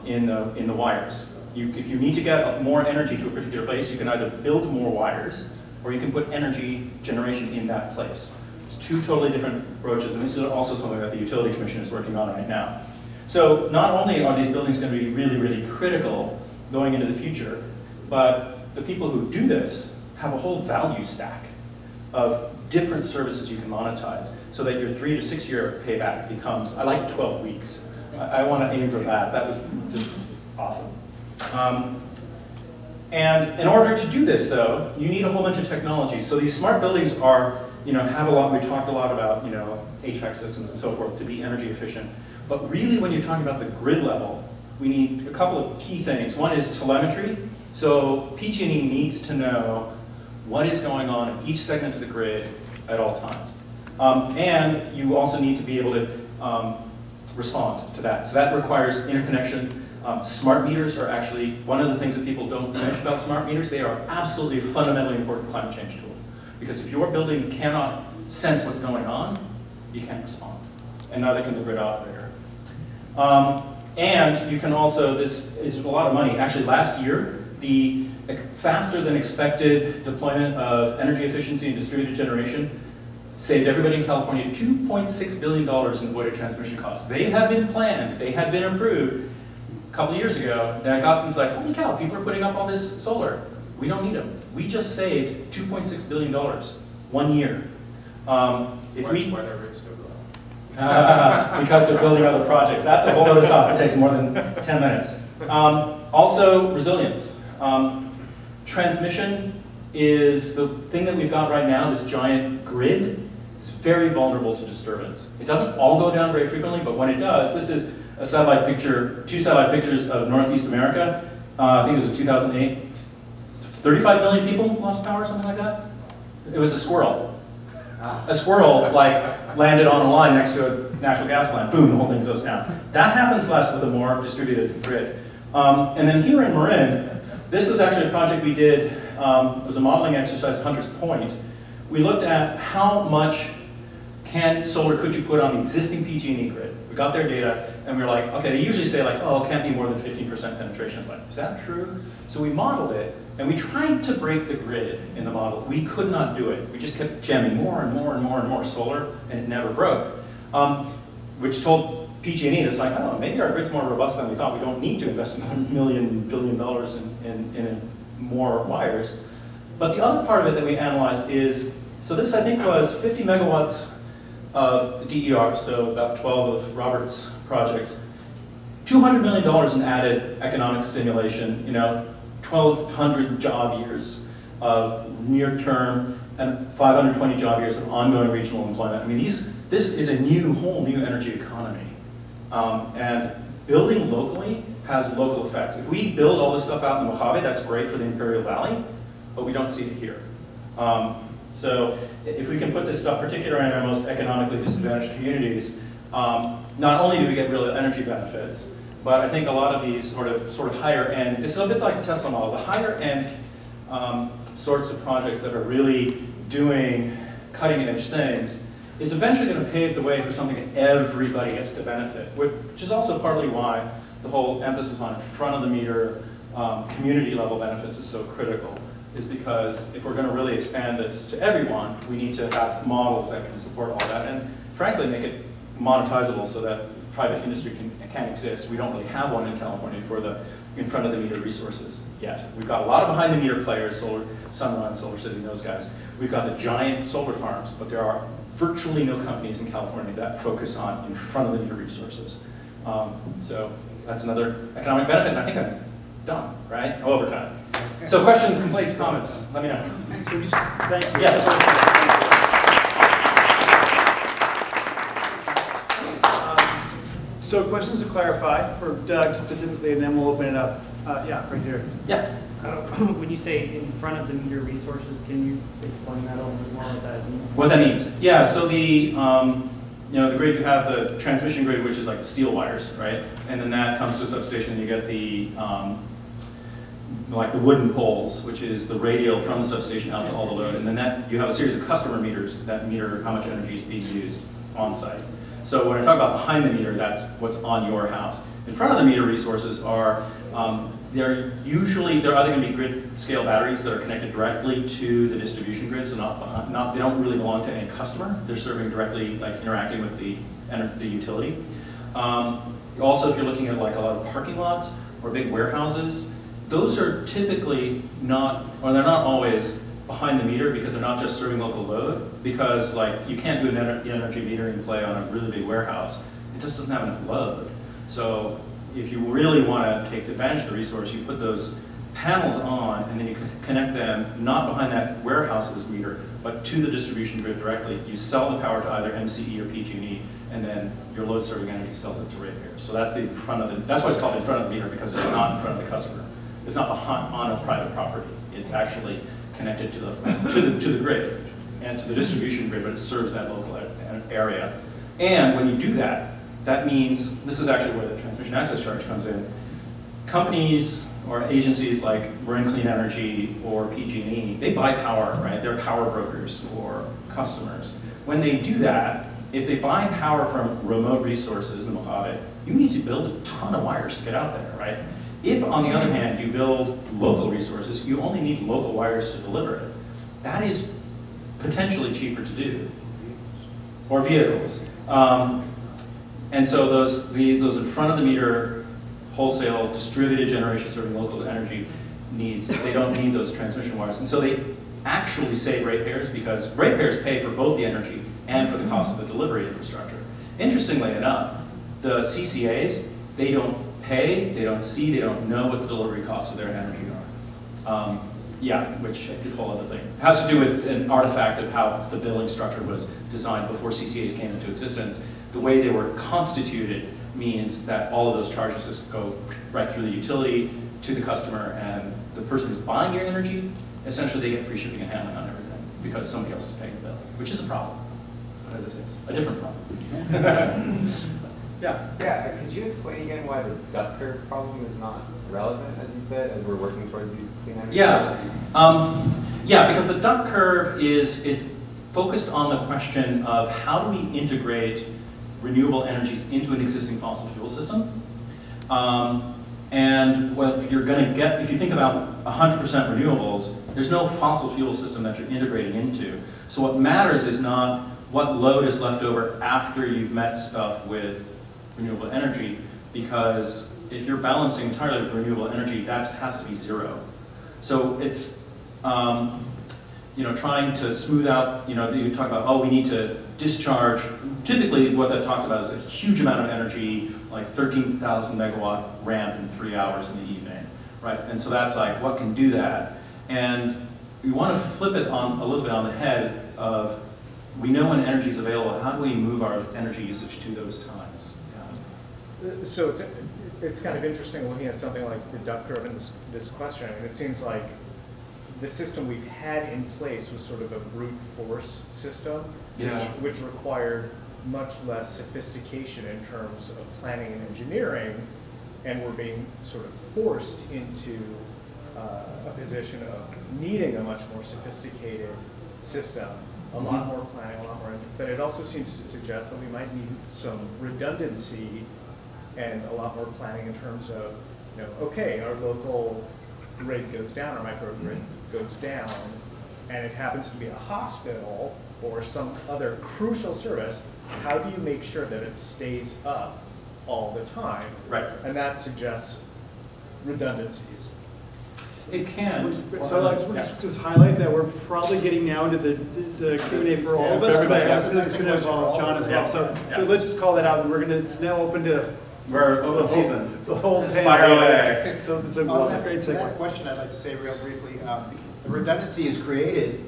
in the wires. If you need to get more energy to a particular place, you can either build more wires, or you can put energy generation in that place. It's two totally different approaches, and this is also something that the Utility Commission is working on right now. So not only are these buildings going to be really, really critical going into the future, but the people who do this have a whole value stack of different services you can monetize so that your 3 to 6 year payback becomes, I like 12 weeks. I want to aim for that. That's just awesome. And in order to do this, though, you need a whole bunch of technology. So these smart buildings are, have a lot, we talked a lot about, HVAC systems and so forth to be energy efficient. But really, when you're talking about the grid level, we need a couple of key things. One is telemetry. So PG&E needs to know what is going on in each segment of the grid at all times. And you also need to be able to respond to that. So that requires interconnection. Smart meters are actually one of the things that people don't mention about smart meters. They are absolutely a fundamentally important climate change tool. Because if your building cannot sense what's going on, you can't respond. And neither can the grid operator. And you can also, this is a lot of money. Actually, last year, the faster than expected deployment of energy efficiency and distributed generation saved everybody in California $2.6 billion in avoided transmission costs. They had been planned, they had been approved a couple of years ago. Then I got and it's like, holy cow, people are putting up all this solar. We don't need them. We just saved $2.6 billion 1 year. Why never it's still going? Because they're building other projects. That's a whole other talk. It takes more than 10 minutes. Also, resilience. Transmission is the thing that we've got right now, this giant grid. It's very vulnerable to disturbance. It doesn't all go down very frequently, but when it does, this is a satellite picture, 2 satellite pictures of Northeast America. I think it was in 2008. 35 million people lost power, something like that. It was a squirrel. A squirrel landed on a line next to a natural gas plant. Boom, the whole thing goes down. That happens less with a more distributed grid. And then here in Marin, this was actually a project we did. It was a modeling exercise at Hunter's Point. We looked at how much solar could you put on the existing PG&E grid. We got their data, and we were like, okay, they usually say oh, it can't be more than 15% penetration. It's like, is that true? So we modeled it, and we tried to break the grid in the model. We could not do it. We just kept jamming more and more and more and more solar, and it never broke. Which told PG&E, it's like, oh, maybe our grid's more robust than we thought. We don't need to invest $1 billion in more wires. But the other part of it that we analyzed is, so this I think was 50 megawatts of DER, so about 12 of Robert's projects. $200 million in added economic stimulation, 1,200 job years of near-term and 520 job years of ongoing regional employment. I mean, this is a whole new energy economy. And building locally has local effects. If we build all this stuff out in the Mojave, that's great for the Imperial Valley, but we don't see it here. So if we can put this stuff, particularly in our most economically disadvantaged communities, not only do we get real energy benefits, but I think a lot of these sort of higher end, it's a bit like the Tesla model, the higher end sorts of projects that are really doing cutting edge things is eventually going to pave the way for something that everybody gets to benefit, which is also partly why the whole emphasis on front of the meter community level benefits is so critical, is because if we're going to really expand this to everyone, we need to have models that can support all that and frankly make it monetizable so that private industry can exist. We don't really have one in California for the in front of the meter resources yet. We've got a lot of behind the meter players, Sunrun, Solar City, those guys. We've got the giant solar farms, but there are virtually no companies in California that focus on in front of the meter resources. So that's another economic benefit, and I think I'm done, right? Over time. So questions, complaints, comments, let me know. So just, thank you. Yes. So questions to clarify for Doug specifically, and then we'll open it up. Yeah, right here. Yeah. When you say in front of the meter resources, can you explain that a little bit more what that means? What that means? Yeah. So the the grid, you have the transmission grid, which is like the steel wires, right? And then that comes to a substation, and you get the like the wooden poles, which is the radial from the substation out to all the load. And then you have a series of customer meters that meter how much energy is being used on site. So when I talk about behind the meter, that's what's on your house. In front of the meter resources are, they're either going to be grid scale batteries that are connected directly to the distribution grid, so they don't really belong to any customer. They're serving directly, like interacting with the utility. Also, if you're looking at like a lot of parking lots or big warehouses, those are typically not, or they're not always behind the meter because they're not just serving local load, because like you can't do an energy metering play on a really big warehouse. It just doesn't have enough load. So if you really want to take advantage of the resource, you put those panels on and then you connect them not behind that warehouse's meter, but to the distribution grid directly. You sell the power to either MCE or PG&E, and then your load serving entity sells it to ratepayers. So that's the front of the, that's why it's called in front of the meter, because it's not in front of the customer. It's not behind, on a private property. It's actually connected to the grid and to the distribution grid, but it serves that local area. And when you do that, that means, this is actually where the transmission access charge comes in. Companies or agencies like Marin Clean Energy or PG&E, they buy power, right? They're power brokers for customers. When they do that, if they buy power from remote resources in the Mojave, you need to build a ton of wires to get out there, right? If, on the other hand, you build local resources, you only need local wires to deliver it. That is potentially cheaper to do, or vehicles. And so those in front of the meter, wholesale, distributed generation serving local energy needs, they don't need those transmission wires. And so they actually save ratepayers because ratepayers pay for both the energy and for the cost of the delivery infrastructure. Interestingly enough, the CCAs, they don't pay, they don't see, they don't know what the delivery costs of their energy are. Yeah, which is a whole other thing. It has to do with an artifact of how the billing structure was designed before CCAs came into existence. The way they were constituted means that all of those charges just go right through the utility to the customer, and the person who's buying your energy, essentially they get free shipping and handling on everything because somebody else is paying the bill, which is a problem. As I say, a different problem. Yeah. Yeah, could you explain again why the duct curve problem is not relevant, as you said, as we're working towards these clean energy? Yeah. Yeah, because the duct curve it's focused on the question of how do we integrate renewable energies into an existing fossil fuel system. And what if you're going to get, if you think about 100% renewables, there's no fossil fuel system that you're integrating into. So what matters is not what load is left over after you've met stuff with renewable energy, because if you're balancing entirely with renewable energy, that has to be zero. So it's, you know, trying to smooth out, you know, you talk about, oh, we need to discharge. Typically what that talks about is a huge amount of energy, like 13,000 megawatt ramp in 3 hours in the evening, right? And so that's like, what can do that? And we want to flip it on a little bit on the head of, we know when energy is available, how do we move our energy usage to those times? So it's kind of interesting looking at something like the duct curve in this question. I mean, it seems like the system we've had in place was sort of a brute force system, which required much less sophistication in terms of planning and engineering, and we're being sort of forced into a position of needing a much more sophisticated system, a lot more planning, a lot more, but it also seems to suggest that we might need some redundancy and a lot more planning in terms of, you know, okay, our local grid goes down, our microgrid goes down, and it happens to be a hospital or some other crucial service. How do you make sure that it stays up all the time? Right. And that suggests redundancies. It can. So let's just highlight that we're probably getting now into the Q&A for all of us. It's going to involve John as well. So let's just call that out. And it's now open to we're open season. The whole panel. Fire away. So On great segue. that question, I'd like to say real briefly, the redundancy is created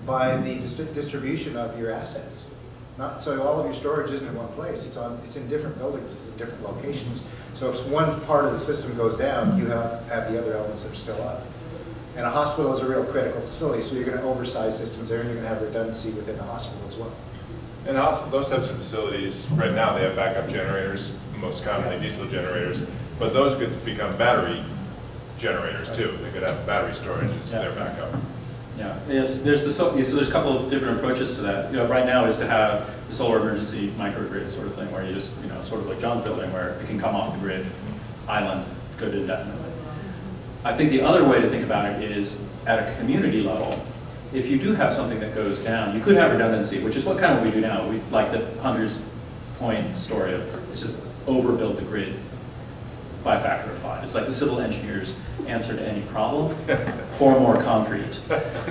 by the distribution of your assets. Not so all of your storage isn't in one place. It's in different buildings, in different locations. So if one part of the system goes down, you have the other elements that are still up. And a hospital is a real critical facility, so you're going to oversize systems there, and you're going to have redundancy within the hospital as well. And those types of facilities, right now, they have backup generators, most commonly diesel generators, but those could become battery generators too. They could have battery storage as their backup. Yeah, yes, there's a couple of different approaches to that. You know, right now is to have the solar emergency microgrid sort of thing, where you just, you know, sort of like John's building, where it can come off the grid, island, good indefinitely. I think the other way to think about it is at a community level. If you do have something that goes down, you could have redundancy, which is what kind of we do now. We like the Hunter's point story of, it's just overbuild the grid by a factor of 5. It's like the civil engineer's answer to any problem. Pour more concrete.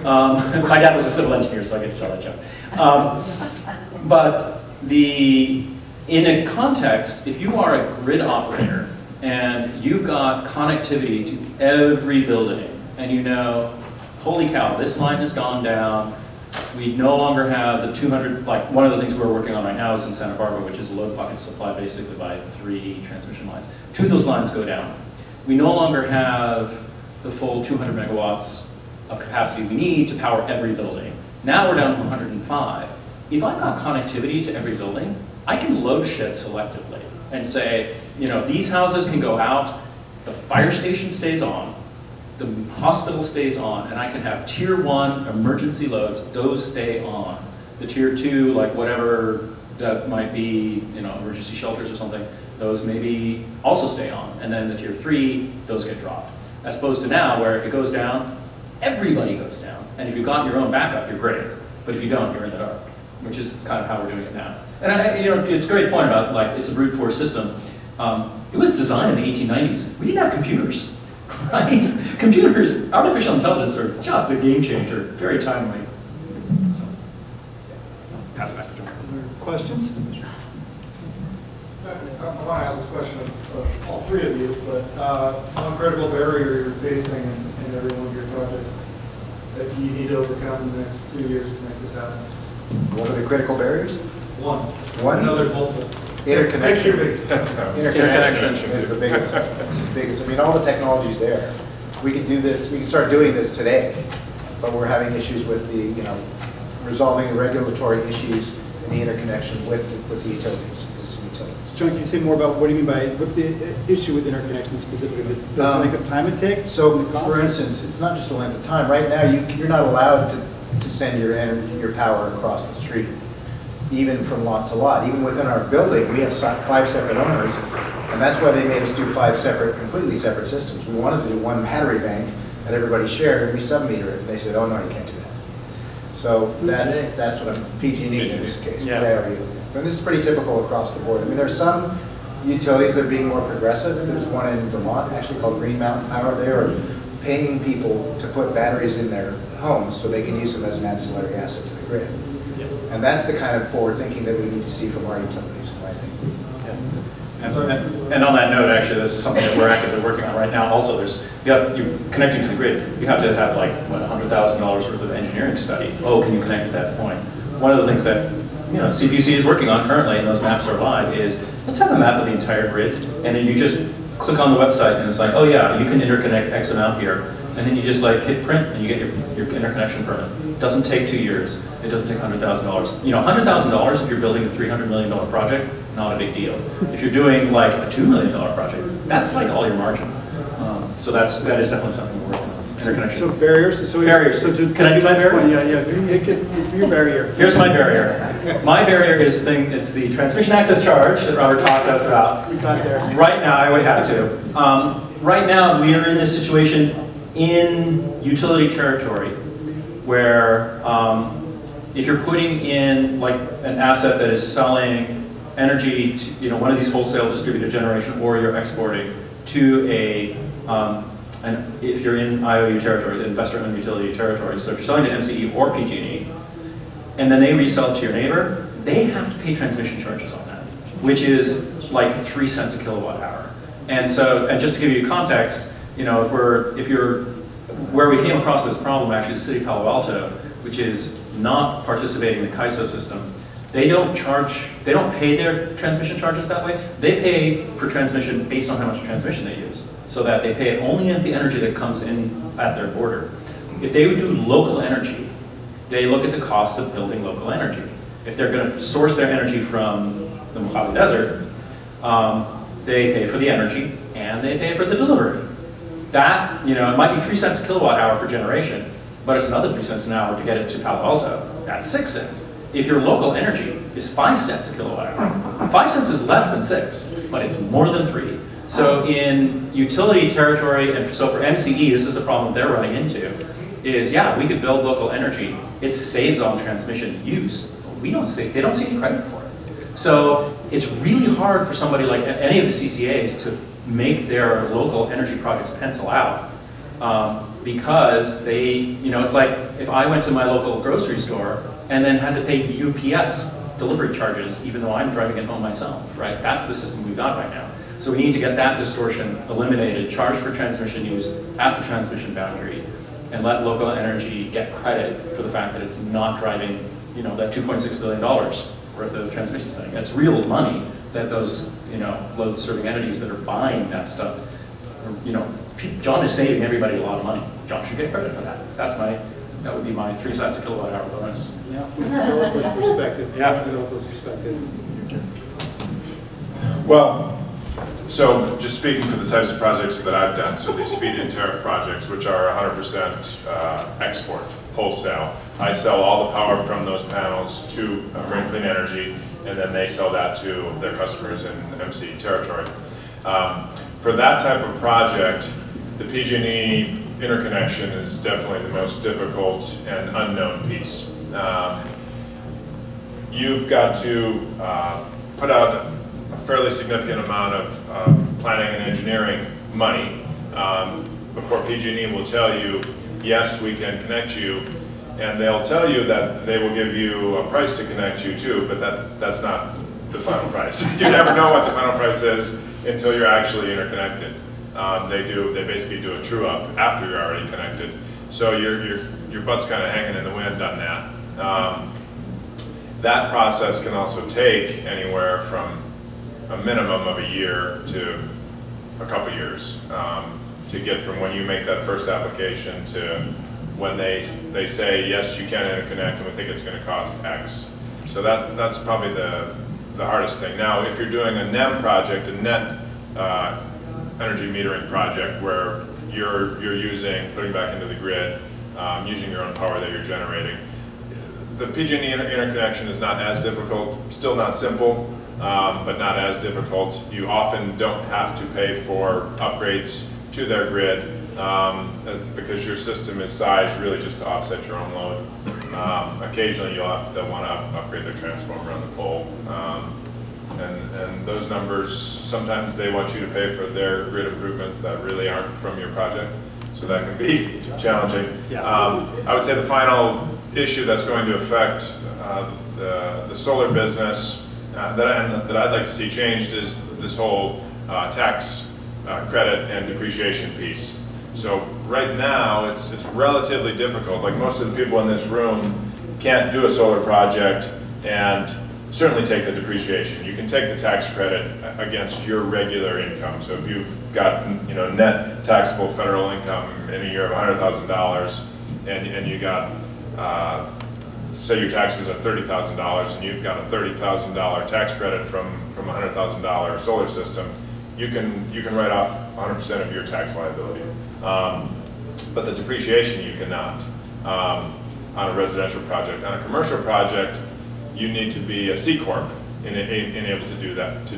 My dad was a civil engineer, so I get to tell that joke. But in a context, if you are a grid operator and you've got connectivity to every building, and you know, holy cow, this line has gone down, we no longer have the 200, like one of the things we're working on right now is in Santa Barbara, which is a load pocket supplied basically by 3 transmission lines. 2 of those lines go down. We no longer have the full 200 megawatts of capacity we need to power every building. Now we're down to 105. If I've got connectivity to every building, I can load shed selectively and say, you know, these houses can go out, the fire station stays on, the hospital stays on, and I can have tier 1 emergency loads, those stay on. The tier 2, like whatever that might be, you know, emergency shelters or something, those maybe also stay on. And then the tier 3, those get dropped. As opposed to now, where if it goes down, everybody goes down. And if you've got your own backup, you're great. But if you don't, you're in the dark, which is kind of how we're doing it now. And you know, it's a great point about, like, it's a brute force system. It was designed in the 1890s. We didn't have computers. Right? Computers, artificial intelligence are just a game changer, very timely. So, pass it back to John. Questions? I want to ask this question of all 3 of you, but one critical barrier you're facing in every one of your projects that you need to overcome in the next 2 years to make this happen? What are the critical barriers? One. One? I know there's multiple. Interconnection. Interconnection Interconnection is the biggest. I mean, all the technology's there. We can do this. We can start doing this today, but we're having issues with the, you know, resolving the regulatory issues in the interconnection with the utilities, existing utilities. John, can you say more about what do you mean by, what's the issue with interconnection specifically? The length of time it takes? So, for instance, it's not just the length of time. Right now, you're not allowed to send your power across the street, even from lot to lot. Even within our building, we have 5 separate owners, and that's why they made us do 5 separate, completely separate systems. We wanted to do one battery bank that everybody shared, and we sub-meter it. And they said, oh no, you can't do that. So that's what I'm, PG&E in this case. Yeah. And this is pretty typical across the board. I mean, there's some utilities that are being more progressive. There's one in Vermont, actually called Green Mountain Power. They are paying people to put batteries in their homes so they can use them as an ancillary asset to the grid. And that's the kind of forward thinking that we need to see from our utilities, I think. And on that note, actually, this is something that we're actively working on right now. Also, you're connecting to the grid. You have to have like, what, $100,000 worth of engineering study. Oh, can you connect at that point? One of the things that, you know, CPC is working on currently, and those maps are live, is let's have a map of the entire grid, and then you just click on the website, and it's like, oh yeah, you can interconnect X amount here, and then you just like hit print, and you get your interconnection permit. It doesn't take 2 years. It doesn't take $100,000. You know, $100,000 if you're building a $300 million project, not a big deal. If you're doing like a $2 million project, that's like all your margin. So that is definitely something we're working on. Interconnection. So barriers? Barriers. So Can I do my barrier? Yeah. Your barrier. Here's my barrier. My barrier is the transmission access charge that Robert talked to us about. We got there. Right now, I would have to. Right now, we are in this situation in utility territory where if you're putting in like an asset that is selling energy to, you know, one of these wholesale distributed generation, or you're exporting to and if you're in IOU territories, investor-owned utility territories, so if you're selling to MCE or PG&E, and then they resell to your neighbor, they have to pay transmission charges on that, which is like 3 cents a kilowatt hour. And so, and just to give you context, you know, where we came across this problem, actually, is City of Palo Alto, which is not participating in the CAISO system. They don't pay their transmission charges that way. They pay for transmission based on how much transmission they use, so that they pay it only at the energy that comes in at their border. If they would do local energy, they look at the cost of building local energy. If they're going to source their energy from the Mojave Desert, they pay for the energy and they pay for the delivery. That, you know, it might be 3 cents a kilowatt hour for generation, but it's another 3 cents an hour to get it to Palo Alto. That's 6 cents. If your local energy is 5 cents a kilowatt hour, 5 cents is less than 6, but it's more than 3. So in utility territory, and so for MCE, this is a problem they're running into, is yeah, we could build local energy. It saves on transmission use, but they don't see any credit for it. So it's really hard for somebody like any of the CCAs to make their local energy projects pencil out because they, you know, it's like if I went to my local grocery store and then had to pay UPS delivery charges even though I'm driving it home myself, right? That's the system we've got right now. So we need to get that distortion eliminated, charge for transmission use at the transmission boundary, and let local energy get credit for the fact that it's not driving, you know, that $2.6 billion worth of transmission spending. That's real money that those, you know, load-serving entities that are buying that stuff, you know, John is saving everybody a lot of money. John should get credit for that. That would be my 3 cents a kilowatt hour bonus. Yeah, from a developer's perspective. Yeah. Developer's perspective. Well, so just speaking for the types of projects that I've done, so these feed-in tariff projects, which are 100% export, wholesale. I sell all the power from those panels to Marine Clean Energy, and then they sell that to their customers in MC territory. For that type of project, the PG&E interconnection is definitely the most difficult and unknown piece. You've got to put out a fairly significant amount of planning and engineering money before PG&E will tell you, yes, we can connect you, and they'll tell you that they will give you a price to connect you to, but that's not the final price. You never know what the final price is until you're actually interconnected. They basically do a true up after you're already connected. So your butt's kind of hanging in the wind on that. That process can also take anywhere from a minimum of a year to a couple years to get from when you make that first application to when they say, yes, you can interconnect and we think it's going to cost X. So that's probably the hardest thing. Now, if you're doing a NEM project, a net energy metering project, where you're putting back into the grid, using your own power that you're generating, the PG&E interconnection is not as difficult, still not simple, but not as difficult. You often don't have to pay for upgrades to their grid because your system is sized really just to offset your own load. Occasionally they'll want to upgrade their transformer on the pole. And those numbers, sometimes they want you to pay for their grid improvements that really aren't from your project. So that can be challenging. Yeah. I would say the final issue that's going to affect the solar business that I'd like to see changed is this whole tax credit and depreciation piece. So right now, it's relatively difficult. Like most of the people in this room can't do a solar project and certainly take the depreciation. You can take the tax credit against your regular income. So if you've got net taxable federal income in a year of $100,000 and you got, say your taxes are $30,000 and you've got a $30,000 tax credit from a $100,000 solar system, you can write off 100% of your tax liability. But the depreciation you cannot on a residential project. On a commercial project, you need to be a C Corp in able to do that.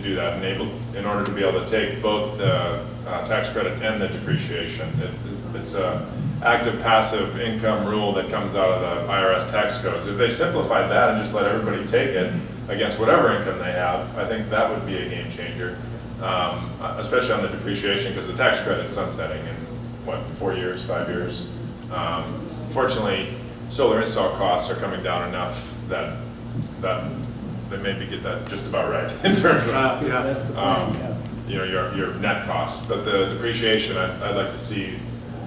In order to be able to take both the tax credit and the depreciation. It's a active passive income rule that comes out of the IRS tax codes. If they simplified that and just let everybody take it against whatever income they have, I think that would be a game changer. Especially on the depreciation, because the tax credit's sunsetting in, what, 4 years, 5 years? Fortunately, solar install costs are coming down enough that they maybe get that just about right in terms of your net cost. But the depreciation, I'd like to see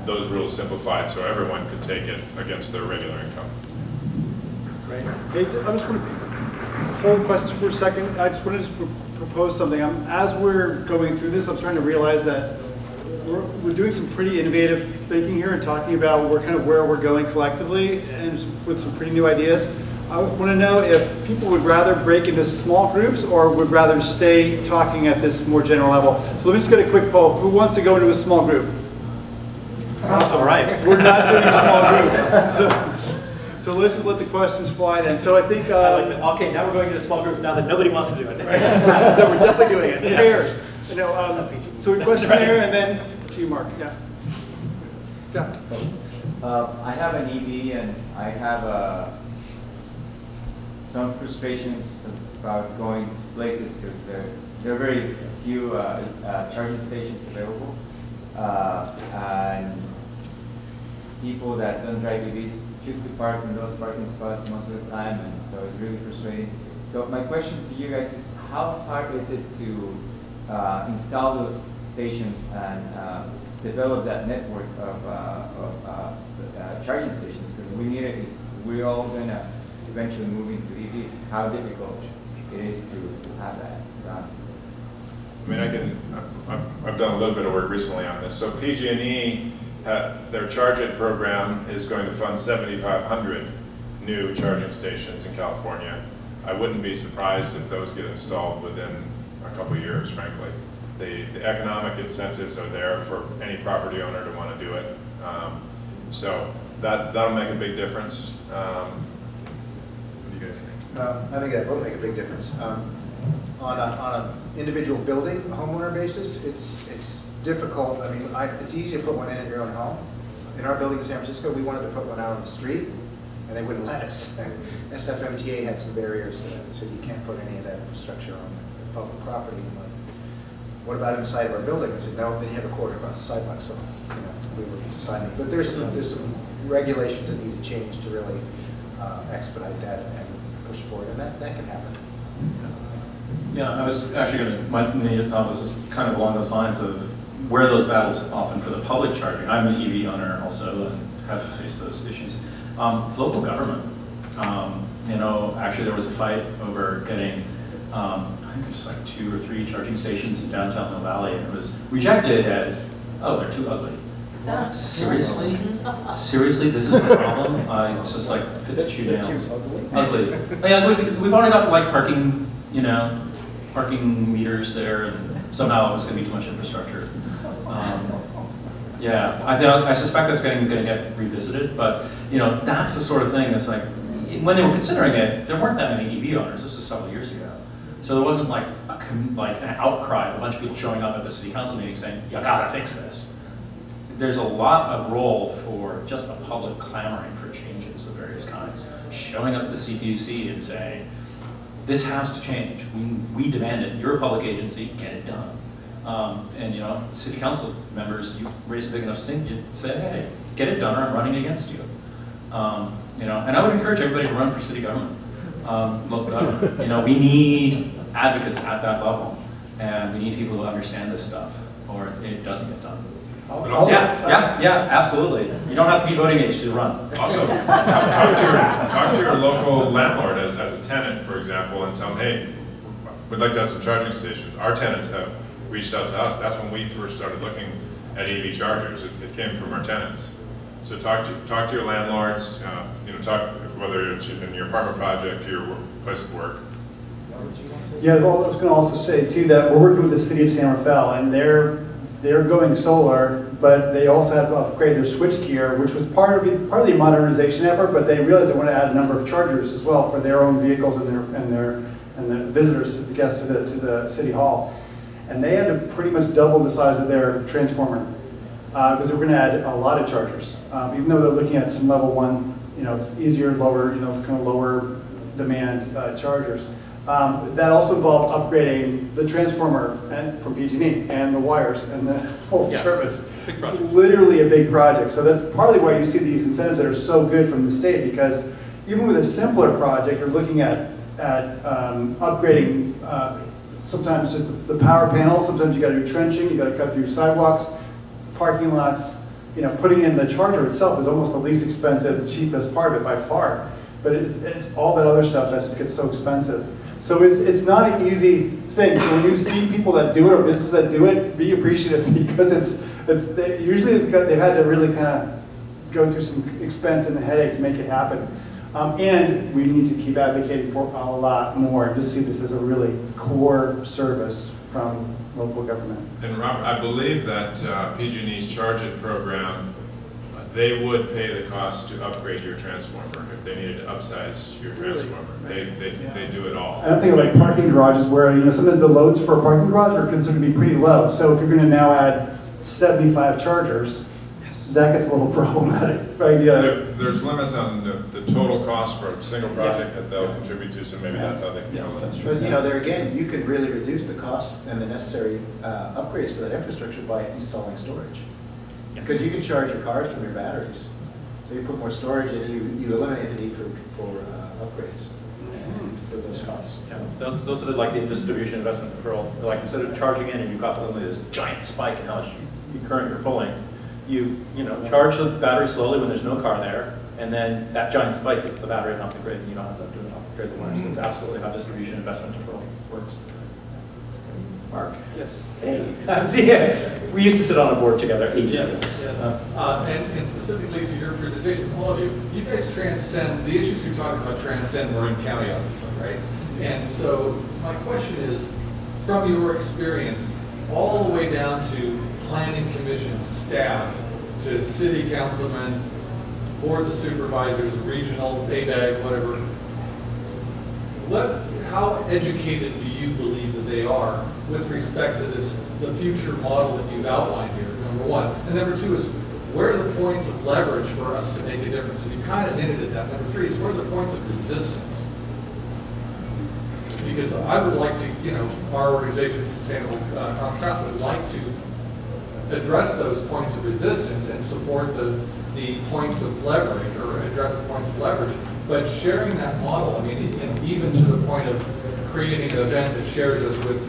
those rules simplified so everyone could take it against their regular income. Great. Hey, I just want to hold questions for a second. I just wanted to propose something. As we're going through this, I'm starting to realize that we're doing some pretty innovative thinking here and talking about where we're going collectively and with some pretty new ideas. I want to know if people would rather break into small groups or would rather stay talking at this more general level. So let me just get a quick poll. Who wants to go into a small group? Awesome. All right. We're not doing a small group. So let's just let the questions fly then. So I think... okay, now we're going into small groups now that nobody wants to do it. No, we're definitely doing it. Yeah. Pairs. So a question there and then to you, Mark. Yeah. I have an EV and I have a some frustrations about going places because there are very few charging stations available, and people that don't drive EVs choose to park in those parking spots most of the time, and so it's really frustrating. So my question to you guys is, how hard is it to install those stations and develop that network of charging stations? Because we need it. We're all going to eventually move into EVs. How difficult it is to have that done? I mean, I've done a little bit of work recently on this. So PG&E, their Charge It program is going to fund 7,500 new charging stations in California. I wouldn't be surprised if those get installed within a couple of years, frankly. The economic incentives are there for any property owner to want to do it. So that'll make a big difference. What do you guys think? I think that will make a big difference. On an individual building, a homeowner basis, it's difficult. I mean, it's easy to put one in your own home. In our building in San Francisco, we wanted to put one out on the street, and they wouldn't let us. SFMTA had some barriers to that. They said you can't put any of that infrastructure on public property. I'm like, what about inside of our building? I said, no, then you have a quarter across the sidewalk. So, you know, we were deciding. But there's some regulations that need to change to really expedite that and push forward, and that can happen. Yeah, I was actually going to, my immediate thought was just kind of along those lines of where those battles often for the public charging. I'm an EV owner also and have faced those issues. It's local government. You know, actually there was a fight over getting, I think there's like 2 or 3 charging stations in downtown Mill Valley, and it was rejected as, oh, they're too ugly. Seriously? Seriously, this is the problem? It's just like 52 nails. Ugly. Yeah, we've already got like parking, you know, parking meters there, and somehow it was going to be too much infrastructure. Yeah, I suspect that's going to get revisited, but you know, that's the sort of thing that's like, when they were considering it, there weren't that many EV owners. This was several years ago, so there wasn't like an outcry of a bunch of people showing up at the city council meeting saying, "You gotta fix this." There's a lot of role for just the public clamoring for changes of various kinds, showing up at the CPUC and saying, this has to change. We demand it. You're a public agency, get it done. And you know, city council members, you raise a big enough stink, you say, hey, get it done or I'm running against you. You know, and I would encourage everybody to run for city government, local government. You know, we need advocates at that level, and we need people who understand this stuff, or it doesn't get done. Yeah, absolutely. You don't have to be voting age to run. Also, talk to your local landlord as a tenant, for example, and tell them, hey, we'd like to have some charging stations. Our tenants have reached out to us. That's when we first started looking at EV chargers. It came from our tenants. So talk to your landlords. You know, talk whether it's in your apartment project or your place of work. Yeah, well, I was going to also say too that we're working with the city of San Rafael, and they're going solar, but they also have to upgrade their switchgear, which was partly a modernization effort, but they realized they want to add a number of chargers as well for their own vehicles and the visitors, the guests to the city hall. And they had to pretty much double the size of their transformer because they were going to add a lot of chargers, even though they're looking at some level 1, you know, easier, lower, you know, kind of lower demand chargers. That also involved upgrading the transformer from PG&E and the wires and the whole service. It's literally a big project. So that's partly why you see these incentives that are so good from the state, because even with a simpler project, you're looking at upgrading sometimes just the power panel. Sometimes you got to do trenching. You got to cut through sidewalks, parking lots. You know, putting in the charger itself is almost the least expensive, the cheapest part of it by far. But it's all that other stuff that just gets so expensive. So it's not an easy thing. So when you see people that do it or businesses that do it, be appreciative, because usually they've had to really kind of go through some expense and headache to make it happen. And we need to keep advocating for a lot more and just see this as a really core service from local government. And Robert, I believe that PG&E's Charge It program, they would pay the cost to upgrade your transformer if they needed to upsize your transformer. They do it all. I don't think of like parking garages where, you know, sometimes the loads for a parking garage are considered to be pretty low. So if you're going to now add 75 chargers, that gets a little problematic, right? Yeah. There's limits on the total cost for a single project that they'll contribute to, so maybe that's how they control it. That's But you know, there again, you could really reduce the cost and the necessary upgrades for that infrastructure by installing storage. Because you can charge your cars from your batteries. So you put more storage in, you eliminate the need for upgrades and for those costs. Yeah, those are like the distribution investment deferral. Like instead of charging in and you've got literally this giant spike in how much current you're pulling, you charge the battery slowly when there's no car there, and then that giant spike hits the battery and off the grid, and you don't have to do it off the grid the winter. So that's absolutely how distribution investment deferral works. Mark? Yes. Hey. See, we used to sit on a board together ages ago. Yes. And specifically to your presentation, all of you, you guys transcend, the issues you're talking about transcend Marin County, obviously, right? And so my question is, from your experience, all the way down to planning commission staff, to city councilmen, boards of supervisors, regional, ABAG, whatever, how educated do you believe that they are with respect to the future model that you've outlined here, number one? And number two is, where are the points of leverage for us to make a difference? And you kind of hinted at that. Number three is, where are the points of resistance? Because I would like to, our organization, Sustainable Contrast, would like to address those points of resistance and support the points of leverage, or address the points of leverage. But sharing that model, I mean, even to the point of creating an event that shares us with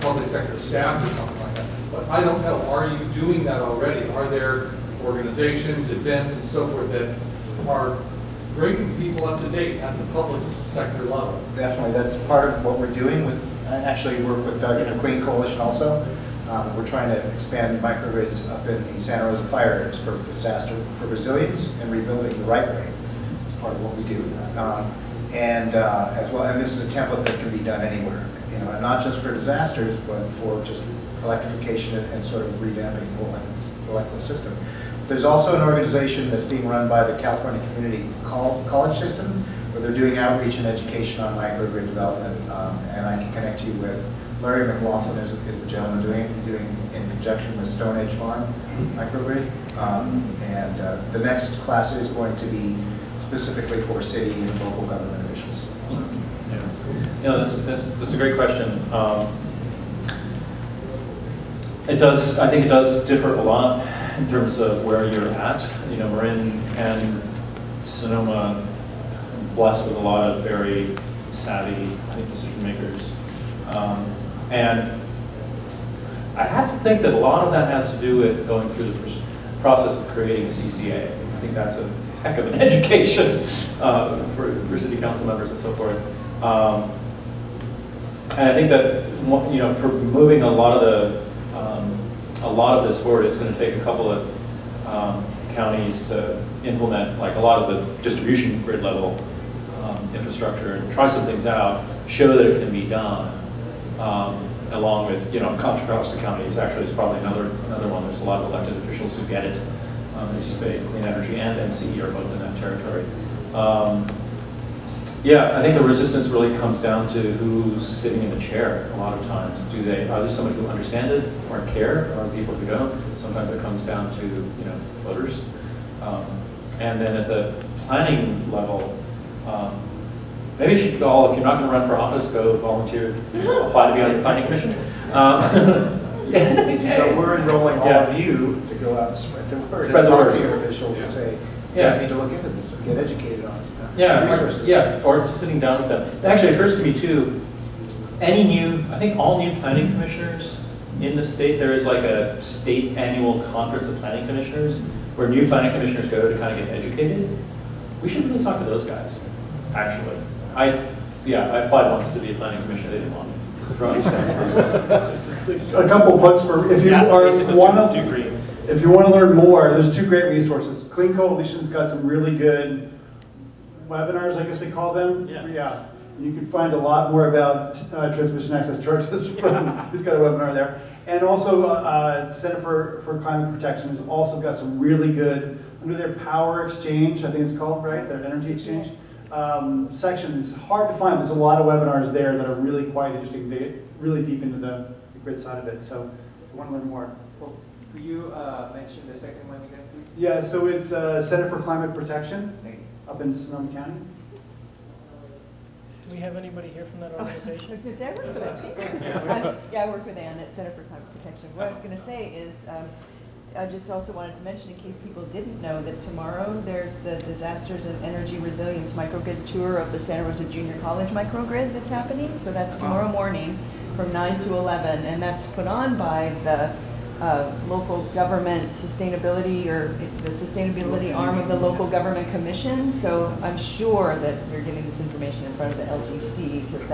public sector staff or something like that. But I don't know, are you doing that already? Are there organizations, events, and so forth that are bringing people up to date at the public sector level? Definitely, that's part of what we're doing. I actually work with the Clean Coalition also. We're trying to expand microgrids up in the Santa Rosa fire areas for disaster, for resilience and rebuilding the right way. It's part of what we do. As well, and this is a template that can be done anywhere, and not just for disasters, but for just electrification and sort of revamping the whole electrical system. There's also an organization that's being run by the California Community College System, where they're doing outreach and education on microgrid development, and I can connect you with Larry McLaughlin is the gentleman doing it. He's doing in conjunction with Stone Age Farm microgrid, the next class is going to be specifically for city and local government officials. Yeah, that's a great question. I think it does differ a lot in terms of where you're at. Marin and Sonoma blessed with a lot of very savvy, decision makers. And I have to think that a lot of that has to do with going through the process of creating a CCA. I think that's a heck of an education for city council members and so forth. And I think that for moving a lot of this forward, it's going to take a couple of counties to implement like a lot of the distribution grid level infrastructure and try some things out, show that it can be done. Along with, Contra Costa County is probably another one. There's a lot of elected officials who get it. Participate, Clean Energy and MCE are both in that territory. Yeah, I think the resistance really comes down to who's sitting in the chair a lot of times. Are there somebody who understands it or care, or people who don't? Sometimes it comes down to, voters. And then at the planning level, maybe you should all, if you're not going to run for office, go volunteer, apply to be on the planning commission. So we're enrolling all of you to go out and spread the word. Spread the word. Talk to your officials and say, you guys need to look into this and get educated on it. Or just sitting down with them. It actually occurs to me too, I think all new planning commissioners in the state, there is like a state annual conference of planning commissioners where new planning commissioners go to kind of get educated. We should really talk to those guys, actually. I applied once to be a planning commissioner, they didn't want me. A couple of plugs for if you want to learn more. There's two great resources. Clean Coalition's got some really good webinars, I guess we call them. Yeah. You can find a lot more about transmission access charges from. He's got a webinar there, and also Center for Climate Protection has also got some really good under their Power Exchange. I think it's called, right? Their Energy Exchange. Section. It's hard to find. There's a lot of webinars there that are really quite interesting. They get really deep into the grid side of it. So if you want to learn more, Could you mention the second one again, please? Yeah, so it's Center for Climate Protection Thank you. up in Sonoma County. Do we have anybody here from that organization? I was going to say, I work for that too. Yeah, I work with Ann at Center for Climate Protection. What I was going to say is, I just also wanted to mention, in case people didn't know, that tomorrow there's the Disasters and Energy Resilience Microgrid Tour of the Santa Rosa Junior College Microgrid that's happening. So that's tomorrow morning from 9 to 11, and that's put on by the local government sustainability, or the sustainability arm of the local government commission. So I'm sure that you're getting this information in front of the LGC, because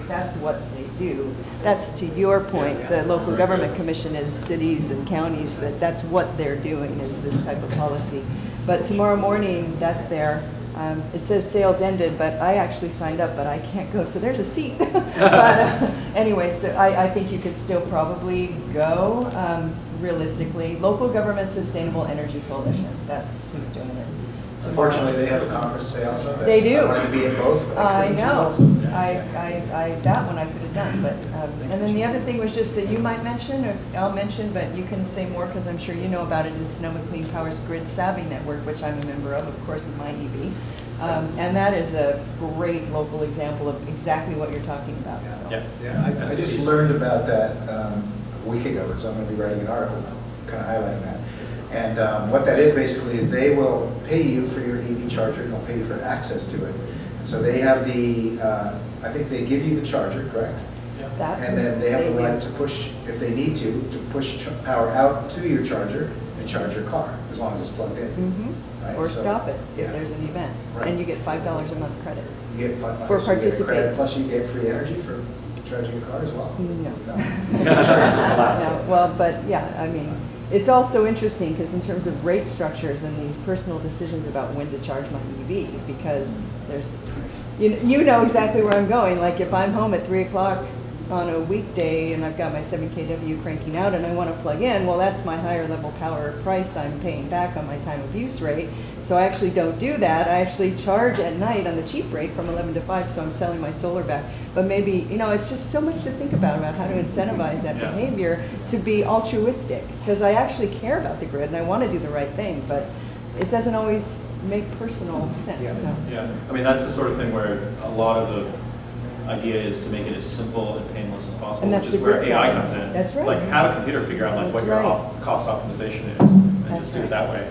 that's what they do. That's, to your point, the local government commission is cities and counties, that's what they're doing, is this type of policy. But tomorrow morning, that's there. It says sales ended, but I actually signed up, but I can't go, so there's a seat. But anyway, so I think you could still probably go, realistically. Local Government Sustainable Energy Coalition, that's who's doing it. Unfortunately, they have a conference today also. They do. I wanted to be in both. But I couldn't know. do both. That one I could have done, but, and then the other thing was just that you might mention, or I'll mention, but you can say more, because I'm sure you know about it, is Sonoma Clean Power's Grid Savvy Network, which I'm a member of course, with my EV. And that is a great local example of exactly what you're talking about. So. Yeah, I just learned about that a week ago, so I'm going to be writing an article kind of highlighting that. And what that is basically is they will pay you for your EV charger, and they'll pay you for access to it. And so they have the, I think they give you the charger, correct? That and then they have the right to push, if they need to push power out to your charger and charge your car, as long as it's plugged in. Mm-hmm. Right? Or so, stop it if yeah. there's an event. Right. And you get $5 a month credit. You get $5 for so you get participating. credit, plus you get free energy for charging your car as well. No. No. No. Well, but yeah, I mean, it's also interesting because in terms of rate structures and these personal decisions about when to charge my EV, because there's, you know exactly where I'm going. Like if I'm home at 3 o'clock on a weekday and I've got my 7 kW cranking out and I want to plug in, well, that's my higher level power price I'm paying back on my time of use rate. So I actually don't do that. I actually charge at night on the cheap rate from 11 to 5, so I'm selling my solar back. But maybe, it's just so much to think about how to incentivize that behavior to be altruistic. Because I actually care about the grid and I want to do the right thing, but it doesn't always make personal sense. Yeah. So. Yeah, I mean, that's the sort of thing where a lot of the idea is to make it as simple and painless as possible, And which that's is where the AI grid comes in. That's right. It's like have a computer figure out like what That's your right. cost optimization is, and That's just do it right. that way.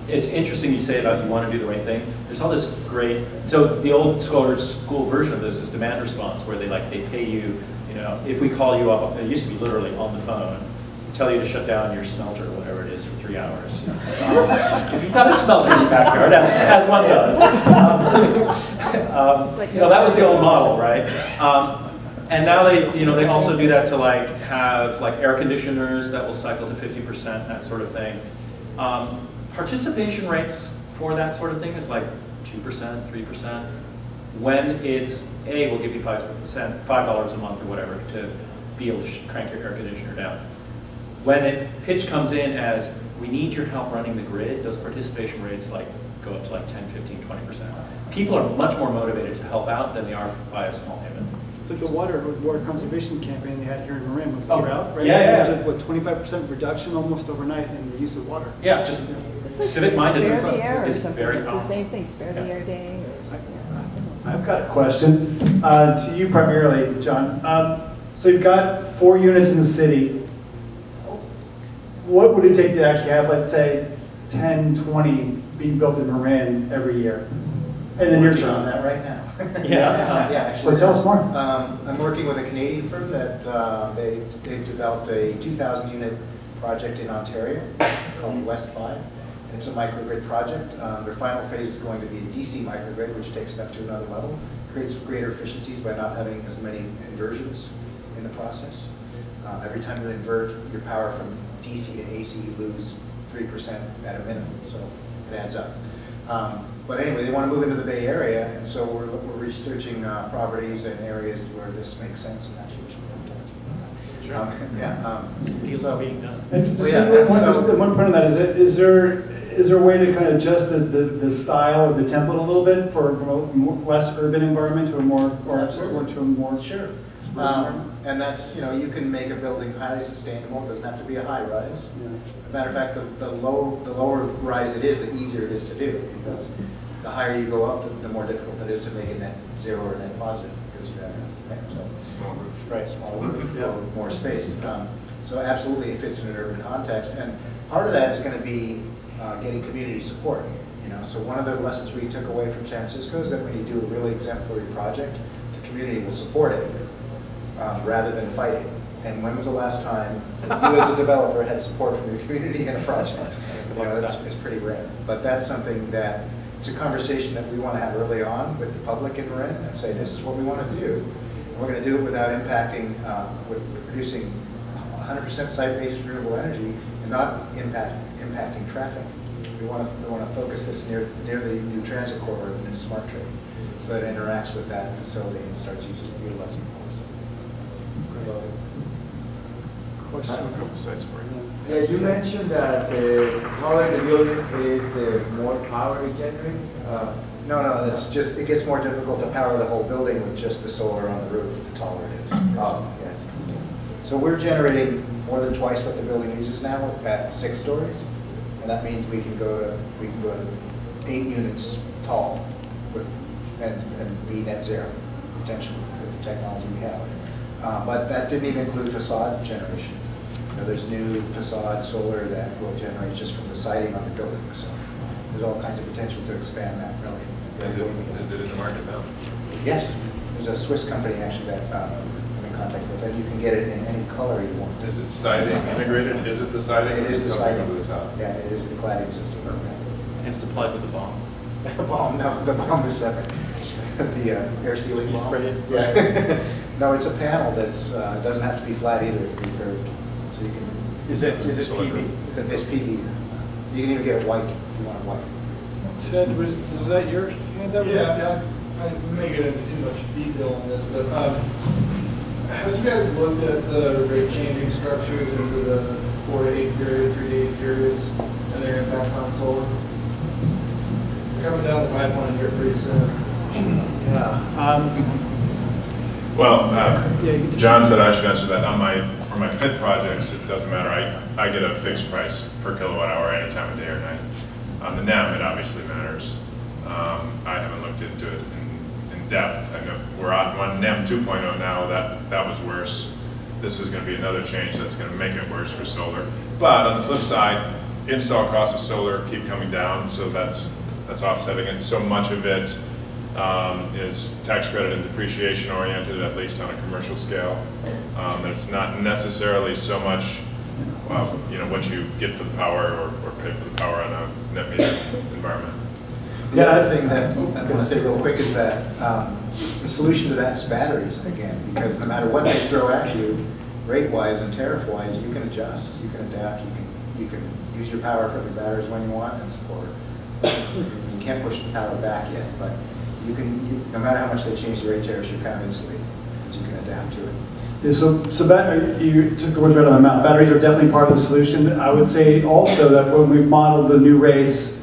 It's interesting you say about you want to do the right thing. There's all this great, so the old school version of this is demand response, where they pay you, if we call you up, it used to be literally on the phone, tell you to shut down your smelter or whatever it is for 3 hours. If you've got a smelter in your backyard, as one does, that was the old model, right? And now they also do that to have air conditioners that will cycle to 50%, that sort of thing. Participation rates for that sort of thing is like 2%, 3%. When it's we'll give you $5 a month or whatever to be able to crank your air conditioner down. When pitch comes in as we need your help running the grid, those participation rates go up to 10, 15, 20%. People are much more motivated to help out than they are by a small payment. It's like the water conservation campaign they had here in Marin with the drought, right? Yeah. There's 25% reduction almost overnight in the use of water. Yeah, just civic mindedness is very It's the common. same thing, spare the air day. I've got a question to you primarily, John. So you've got 4 units in the city. What would it take to actually have, let's say, 10, 20 being built in Marin every year? And then you're on that right now. Actually, So tell us more. I'm working with a Canadian firm that they've developed a 2,000 unit project in Ontario called West 5. It's a microgrid project. Their final phase is going to be a DC microgrid, which takes it up to another level. Creates greater efficiencies by not having as many inversions in the process. Every time you invert your power from DC to AC, you lose 3% at a minimum, so it adds up. But anyway, they want to move into the Bay Area, and so we're researching properties and areas where this makes sense, and actually we should Deals are being done. And just one point on that, is there a way to kind of adjust the style or the template a little bit for a less urban environment to a more, or to a more Sure. And that's, you can make a building highly sustainable. It doesn't have to be a high rise. Yeah. As a matter of fact, the lower rise it is, the easier it is to do, because the higher you go up, the more difficult it is to make a net zero or net positive, because you have Small roof. right, smaller roof, more space. So absolutely, it fits in an urban context, and part of that is going to be getting community support. So one of the lessons we took away from San Francisco is that when you do a really exemplary project, the community will support it rather than fight it. And when was the last time you as a developer had support from the community in a project? It's pretty rare. But that's something that, it's a conversation that we want to have early on with the public in Marin and say, this is what we want to do. And we're going to do it without impacting, with producing 100% site-based renewable energy and not impacting traffic. We want to focus this near the new transit corridor and smart train, so that it interacts with that facility and starts utilizing more. I have a couple sites for you. Yeah, you mentioned that the taller the building is, the more power it generates. No, that's just, it gets more difficult to power the whole building with just the solar on the roof, the taller it is. Oh, yeah. So we're generating more than twice what the building uses now at 6 stories. And that means we can go to 8 units tall and be net zero, potentially, with the technology we have. But that didn't even include facade generation. There's new facade solar that will generate just from the siding on the building. So there's all kinds of potential to expand that, really. Is it in the market now? Yes. There's a Swiss company, actually, that I'm in contact with, and you can get it in any color you want. Is it siding integrated? Is it the siding? It is the siding. Over the top? Yeah, it is the cladding system. And supplied with a bomb. The bomb, no, the bomb is separate. The air sealing bomb. You spray it? Yeah. No, it's a panel that's, doesn't have to be flat either, it can be curved. So you can. Is it PV? It's PV. You can even get it white if you want it white. Ted, was that your hand up? Yeah, I may get into too much detail on this, but have you guys looked at the rate changing structures into the 4 to 8 period, 3 to 8 periods, and their impact on solar? They're coming down the pipeline here pretty soon. Yeah. Well, John said I should answer that. For my FIT projects, it doesn't matter. I get a fixed price per kilowatt hour any time of day or night. On the NEM, it obviously matters. I haven't looked into it in depth. I know we're on NEM 2.0 now. That was worse. This is going to be another change that's going to make it worse for solar. But on the flip side, install costs of solar keep coming down, so that's offsetting it. So much of it is tax credit and depreciation oriented, at least on a commercial scale. And it's not necessarily so much what you get for the power or pay for the power on a net meter environment. The other thing that I'm going to say real quick is that the solution to that is batteries again, because no matter what they throw at you, rate-wise and tariff-wise, you can adjust, you can adapt, you can use your power from your batteries when you want and support. You can't push the power back yet, but you can. No matter how much they change the rate tariffs, you're kind of insulated because you can adapt to it. Yeah, so you took the words right out of my mouth. Batteries are definitely part of the solution. I would say also that when we've modeled the new rates,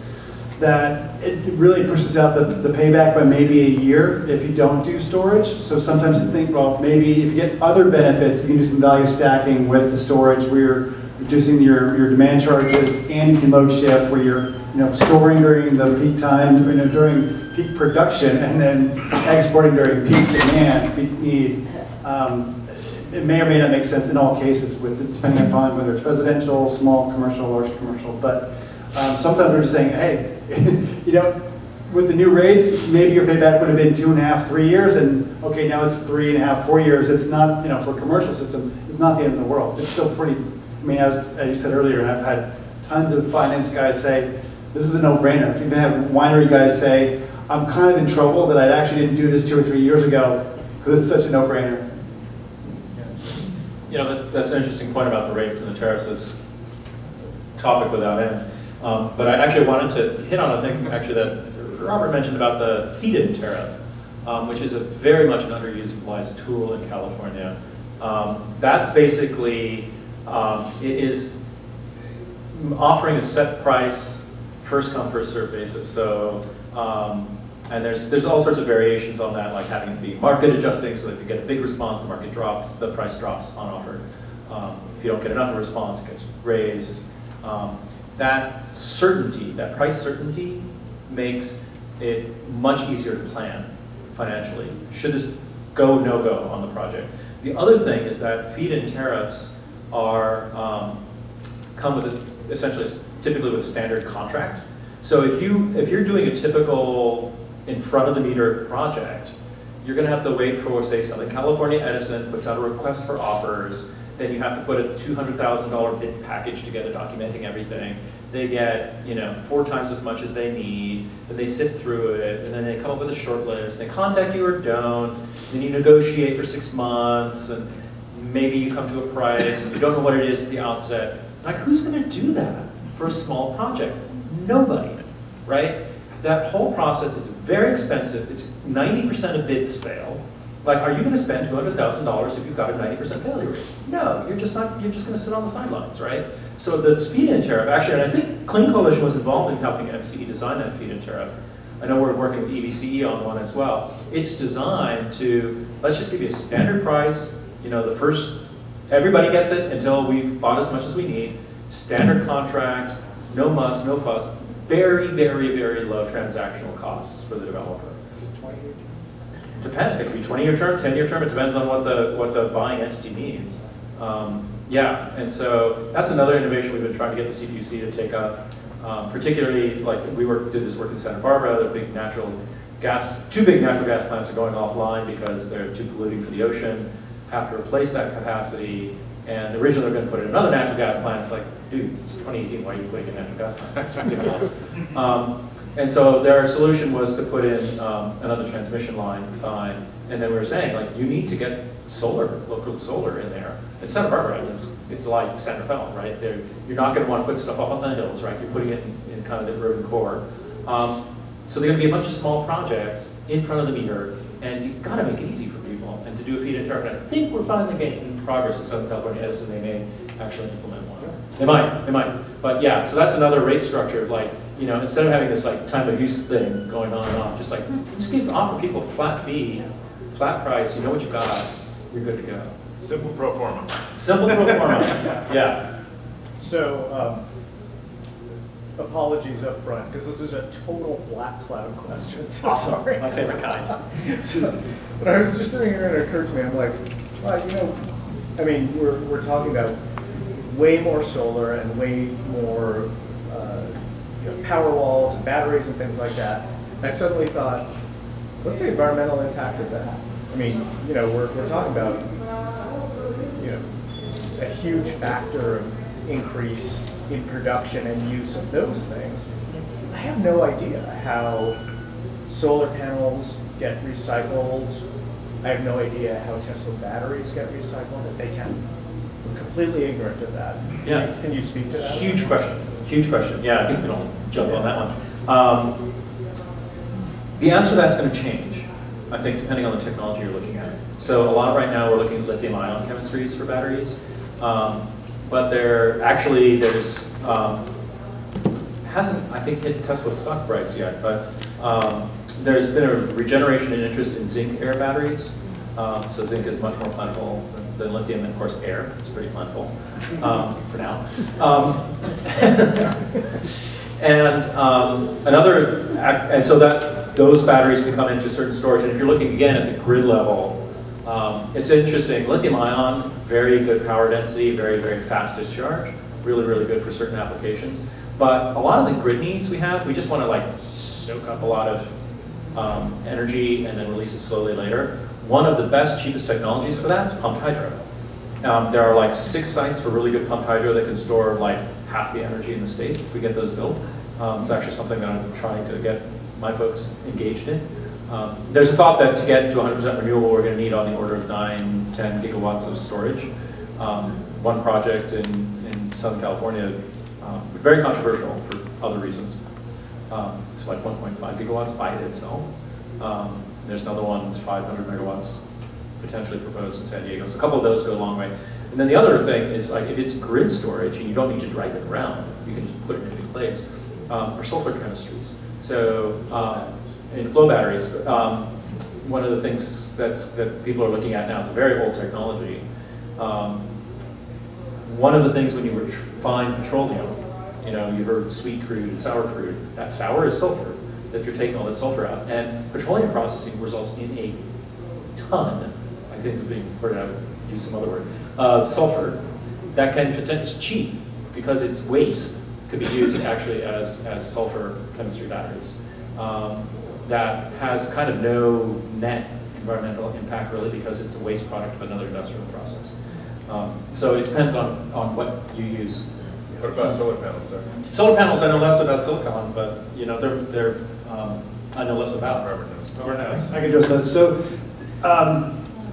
that it really pushes out the payback by maybe a year if you don't do storage. So sometimes you think, well, maybe if you get other benefits, you can do some value stacking with the storage where you're reducing your demand charges and you can load shift where you're storing during the peak time, during peak production and then exporting during peak demand, peak need. It may or may not make sense in all cases, depending upon whether it's residential, small commercial, large commercial. But sometimes we're just saying, hey, with the new rates, maybe your payback would have been 2.5, 3 years, and okay, now it's 3.5, 4 years. It's not, for a commercial system, it's not the end of the world. It's still pretty. I mean, as you said earlier, and I've had tons of finance guys say, this is a no-brainer. I've even had winery guys say, I'm kind of in trouble that I actually didn't do this 2 or 3 years ago because it's such a no-brainer. That's an interesting point about the rates and the tariffs. This topic without end. But I actually wanted to hit on a thing actually that Robert mentioned about the feed-in tariff, which is a very much an underutilized tool in California. That's basically, it is offering a set price, first come, first served basis. So And there's all sorts of variations on that, like having it be market adjusting, so if you get a big response, the market drops, the price drops on offer. If you don't get enough of a response, it gets raised. That certainty, that price certainty, makes it much easier to plan financially. Should this go, no go on the project? The other thing is that feed-in tariffs are come with essentially, typically with a standard contract. So if you're doing a typical in front of the meter project, you're going to have to wait for, say, Southern California Edison puts out a request for offers. Then you have to put a $200,000 bid package together documenting everything. They get 4 times as much as they need. Then they sift through it, and then they come up with a short list. They contact you or don't. Then you negotiate for 6 months, and maybe you come to a price, and you don't know what it is at the outset. Like, who's going to do that for a small project? Nobody, right? That whole process is very expensive. It's 90% of bids fail. Like, are you going to spend $200,000 if you've got a 90% failure rate? No, you're just not. You're just going to sit on the sidelines, right? So the feed-in tariff, actually, and I think Clean Coalition was involved in helping MCE design that feed-in tariff. I know we're working with EVCE on one as well. It's designed to, let's just give you a standard price. The first, everybody gets it until we've bought as much as we need. Standard contract, no muss, no fuss. Very, very, very low transactional costs for the developer. Depends. It could be 20-year term, 10-year term. It depends on what the buying entity needs. Yeah, and so that's another innovation we've been trying to get the CPUC to take up. Particularly, like did this work in Santa Barbara. The big two big natural gas plants are going offline because they're too polluting for the ocean. Have to replace that capacity. And originally they're going to put in another natural gas plant. It's like, dude, it's 2018. Why are you putting in natural gas plants? That's ridiculous. And so their solution was to put in another transmission line, fine. And then we were saying, like, you need to get solar, local solar in there. In Santa Barbara, it's like Santa Fe, right? You're not going to want to put stuff up on the hills, right? You're putting it in kind of the urban core. So they're going to be a bunch of small projects in front of the meter, and you've got to make it easy for people and to do a feed-in tariff. And I think we're finally making progress in Southern California Edison. They may actually implement one. They might. But yeah, so that's another rate structure. Like, instead of having this like time of use thing going on and on, just offer people flat fee, flat price. You know what you've got. You're good to go. Simple pro forma. Simple pro forma. Yeah. So, apologies up front, because this is a total black cloud question. So sorry. My favorite kind. But I was just sitting here and it occurred to me, I'm like, well, I mean, we're talking about way more solar and way more power walls and batteries and things like that. And I suddenly thought, what's the environmental impact of that? I mean, we're talking about a huge factor of increase in production and use of those things. I have no idea how solar panels get recycled. I have no idea how Tesla batteries get recycled, if they can. I'm completely ignorant of that. Yeah. Can you speak to that? Huge question. Huge question. Yeah, I think we don't jump on that one. The answer to that's going to change, I think, depending on the technology you're looking at. So a lot right now we're looking at lithium-ion chemistries for batteries, but hasn't, I think, hit Tesla's stock price yet, but there's been a regeneration in interest in zinc air batteries. So zinc is much more plentiful than lithium, and of course air is pretty plentiful for now. And so that those batteries can come into certain storage. And if you're looking again at the grid level, it's interesting. Lithium ion, very good power density, very, very fast discharge, really, really good for certain applications. But a lot of the grid needs we have, we just want to like soak up a lot of energy and then release it slowly later. One of the best, cheapest technologies for that is pumped hydro. There are like 6 sites for really good pumped hydro that can store like half the energy in the state if we get those built. It's actually something that I'm trying to get my folks engaged in. There's a thought that to get to 100% renewable, we're going to need on the order of 9, 10 gigawatts of storage. One project in Southern California, very controversial for other reasons. It's like 1.5 gigawatts by itself. There's another one that's 500 megawatts potentially proposed in San Diego. So a couple of those go a long way. And then the other thing is, like, if it's grid storage and you don't need to drag it around, you can just put it into place, are sulfur chemistries. So in flow batteries. One of the things that people are looking at now, it's a very old technology. One of the things when you refine petroleum, you know, you heard sweet crude and sour crude. That sour is sulfur, that you're taking all that sulfur out. And petroleum processing results in a ton, I think it's being put out, use some other word, of sulfur that can potentially, it's cheap because it's waste, could be used actually as sulfur chemistry batteries. That has kind of no net environmental impact really because it's a waste product of another industrial process. So it depends on what you use. What about solar panels, sir? Solar panels, I know less about silicon, but you know they're I know less about. Robert knows. I can address that. So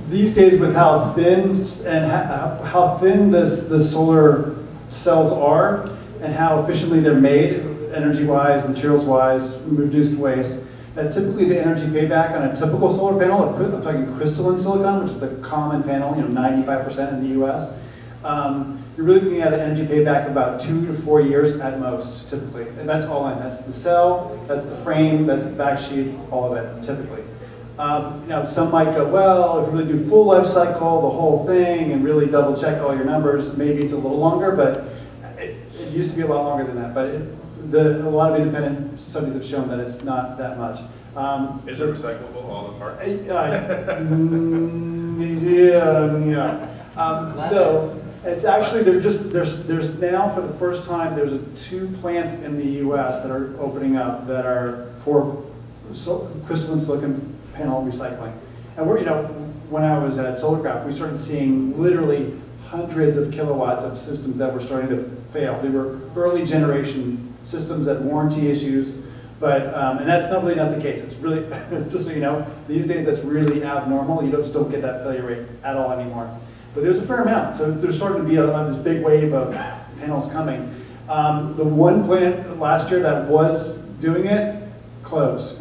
these days, with how thin and how thin the solar cells are, and how efficiently they're made, energy-wise, materials-wise, reduced waste, that typically the energy payback on a typical solar panel, I'm talking crystalline silicon, which is the common panel, you know, 95% in the U.S. You're really looking at an energy payback of about 2 to 4 years at most, typically. And that's all in. That's the cell, that's the frame, that's the back sheet, all of it, typically. You know, some might go, well, if you really do full life cycle, the whole thing, and really double check all your numbers, maybe it's a little longer, but it used to be a lot longer than that. But a lot of independent studies have shown that it's not that much. Is it recyclable, all the parts? So it's actually, there's now for the first time, there's 2 plants in the US that are opening up that are for crystalline silicon panel recycling. And we're, you know, when I was at Solarcraft, we started seeing literally hundreds of kilowatts of systems that were starting to fail. They were early generation systems that had warranty issues, but, and that's not really not the case. It's really, just so you know, these days that's really abnormal. You just don't get that failure rate at all anymore. But there's a fair amount. So there's starting to be this big wave of panels coming. The one plant last year that was doing it, closed.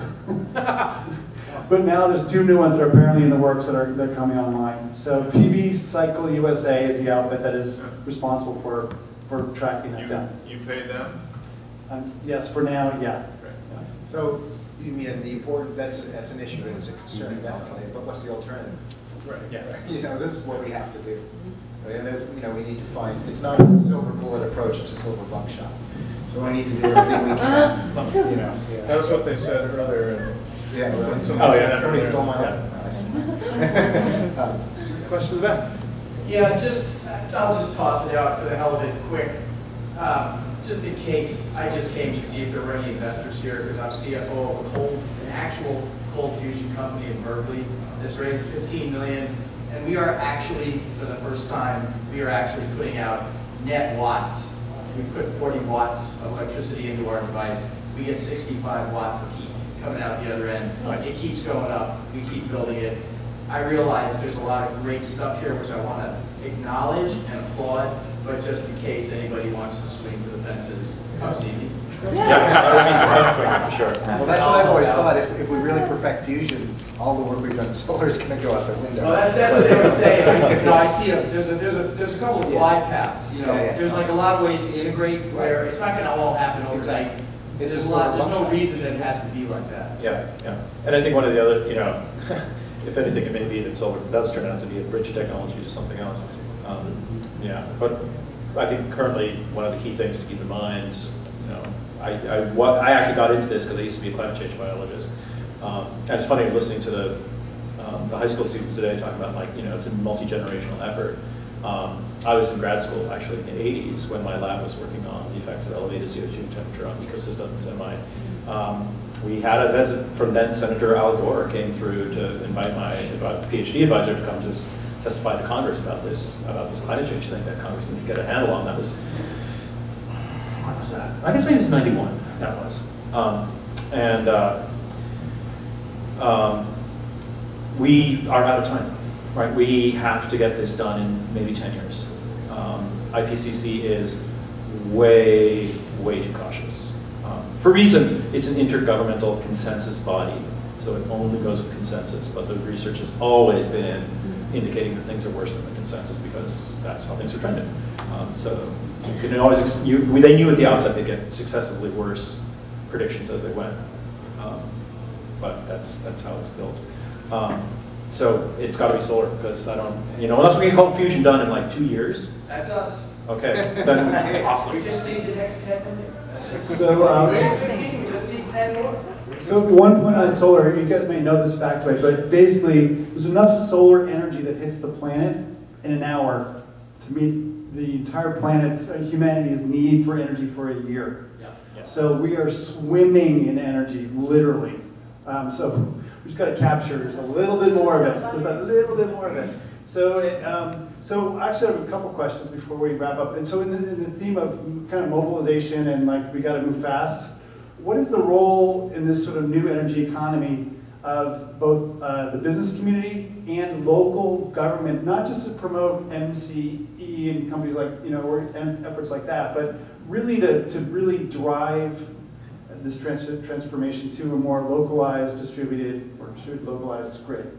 But now there's 2 new ones that are apparently in the works they're coming online. So PV Cycle USA is the outfit that is responsible for tracking that down. You pay them? Yes, for now, yeah. So you mean the important, that's an issue and it's a concern definitely, but what's the alternative? Right. Yeah. You know, this is what we have to do. And there's, you know, we need to find, it's not a silver bullet approach, it's a silver buckshot. So we need to do everything we can, you know. Yeah. That was what they said earlier. Yeah, well, somebody stole my line. Questions back? Yeah, I'll just toss it out for the hell of it quick. Just in case, I just came to see if there were any investors here because I'm CFO of an actual cold fusion company in Berkeley that's raised $15 million. And we are actually, for the first time, we are actually putting out net watts. We put 40 watts of electricity into our device. We get 65 watts of heat coming out the other end. Nice. It keeps going up. We keep building it. I realize there's a lot of great stuff here which I want to acknowledge and applaud, but just in case anybody wants to swing for the fences, come see me. Yeah, there would be some fence swinging for sure. Well, that's what I've always thought. If we really perfect fusion, all the work we've done in solar is going to go out the window. Well, that's what they were saying. You know, I see there's a couple of glide paths. You know, there's like a lot of ways to integrate where it's not going to all happen overnight. Exactly. There's no reason that it has to be like that. Yeah, yeah. And I think one of the other, you know, if anything, it may be that solar does turn out to be a bridge technology to something else. Yeah, but I think currently one of the key things to keep in mind, you know, I actually got into this because I used to be a climate change biologist. And it's funny listening to the high school students today talking about, like, you know, it's a multi-generational effort. I was in grad school actually in the 80s when my lab was working on the effects of elevated CO2 temperature on ecosystems, and we had a visit from then Senator Al Gore came through to invite my PhD advisor to come to testify to Congress about this climate change thing that Congress needed to get a handle on. That was, what was that? I guess maybe it was 91, that was. We are out of time, right? We have to get this done in maybe 10 years. IPCC is way too cautious. For reasons, it's an intergovernmental consensus body, so it only goes with consensus, but the research has always been indicating that things are worse than the consensus because that's how things are trending. So you can always, they knew at the outset they'd get successively worse predictions as they went. but that's how it's built. So it's got to be solar, because I don't, unless we get cold fusion done in like 2 years. That's us. Okay, then awesome. We just need the next 10 minutes. So, We just need 10 more. so one point on solar, you guys may know this factoid, but basically there's enough solar energy that hits the planet in an hour to meet the entire planet's, humanity's need for energy for a year. Yeah. So we are swimming in energy, literally. So we just got to capture just a little bit more of it, just a little bit more of it. So, so actually, I have a couple questions before we wrap up. And so, in the theme of kind of mobilization and like we got to move fast, what is the role in this sort of new energy economy of both the business community and local government, not just to promote MCE and companies like and efforts like that, but really to really drive this transformation to a more localized, distributed localized grid?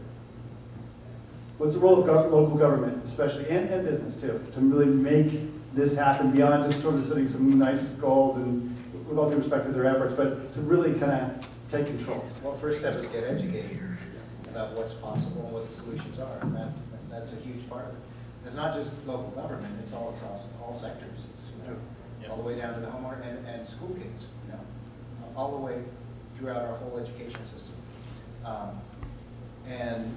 What's the role of local government, especially, and business too, to really make this happen beyond just sort of setting some nice goals and with all due respect to their efforts, but to really kind of take control? Well, first step is get educated about what's possible and what the solutions are, and that's a huge part of it. It's not just local government; it's all across all sectors. It's all the way down to the homeowner and school kids, all the way throughout our whole education system. And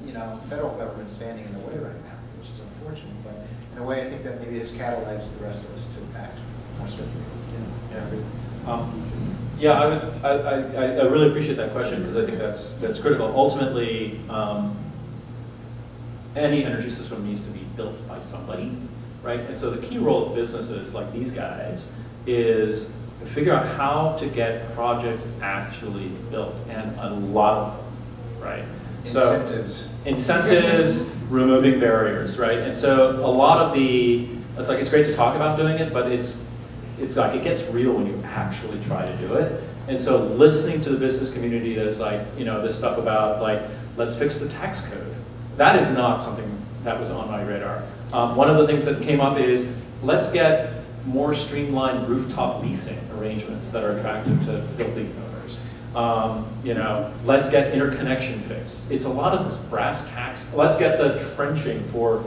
federal government's standing in the way right now, which is unfortunate. But in a way, I think that maybe has catalyzed the rest of us to act more swiftly. I really appreciate that question, because I think that's critical. Ultimately, any energy system needs to be built by somebody, right? And so the key role of businesses like these guys is to figure out how to get projects actually built, and a lot of them, right? Incentives. So, incentives, removing barriers, right? And so a lot of it's great to talk about doing it, but it's like it gets real when you actually try to do it. And so listening to the business community that's like, this stuff about like, let's fix the tax code. That is not something that was on my radar. One of the things that came up is, let's get more streamlined rooftop leasing arrangements that are attractive to building owners. Let's get interconnection fixed. It's a lot of this brass tacks. Let's get the trenching for,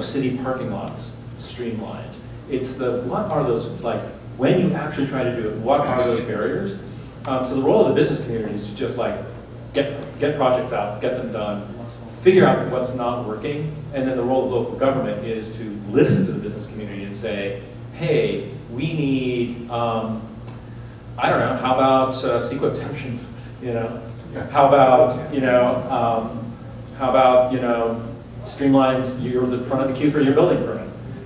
city parking lots streamlined. It's what are those, like, when you actually try to do it, what are those barriers? So the role of the business community is to just like, get projects out, get them done, figure out what's not working, and then the role of local government is to listen to the business community and say, hey, we need, I don't know, how about CEQA exemptions? How about streamlined, you're the front of the queue for your building permit?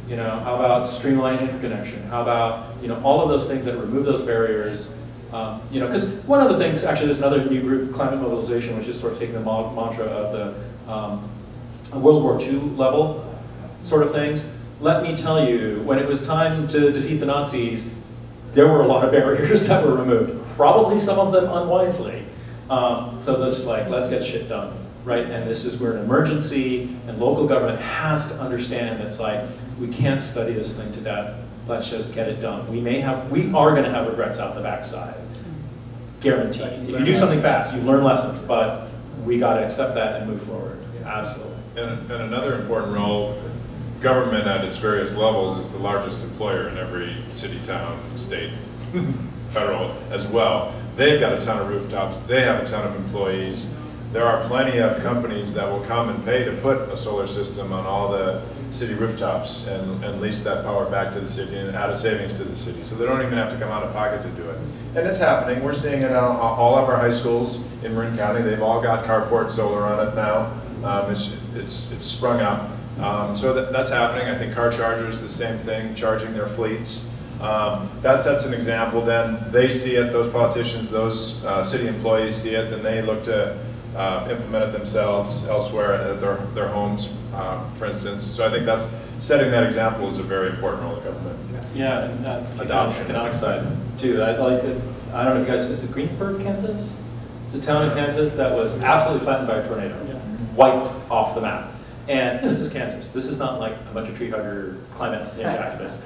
How about streamlined interconnection? How about all of those things that remove those barriers? Because one of the things, actually, there's another new group, climate mobilization, which is sort of taking the mantra of the World War II level sort of things. Let me tell you, when it was time to defeat the Nazis, there were a lot of barriers that were removed, probably some of them unwisely. So just like, let's get shit done, right? And this is where an emergency, and local government has to understand it's like, we can't study this thing to death, let's just get it done. We are gonna have regrets out the backside, guaranteed. If you do something fast, you learn lessons, but we gotta accept that and move forward, absolutely. And another important role, government at its various levels is the largest employer in every city, town, state, federal as well. They've got a ton of rooftops, they have a ton of employees. There are plenty of companies that will come and pay to put a solar system on all the city rooftops and lease that power back to the city and add a savings to the city. So they don't even have to come out of pocket to do it. And it's happening. We're seeing it on all of our high schools in Marin County. They've all got carport solar on it now. It's sprung up. So that's happening. I think car chargers, the same thing, charging their fleets. That sets an example. Then they see it, those politicians, those city employees see it, then they look to implement it themselves elsewhere at their homes, for instance. So I think that's setting that example is a very important role of government. Yeah, and adoption, economic side too. I don't know if you guys, is it Greensburg, Kansas? It's a town in Kansas that was absolutely flattened by a tornado, wiped off the map. And this is Kansas. This is not like a bunch of tree hugger climate activists.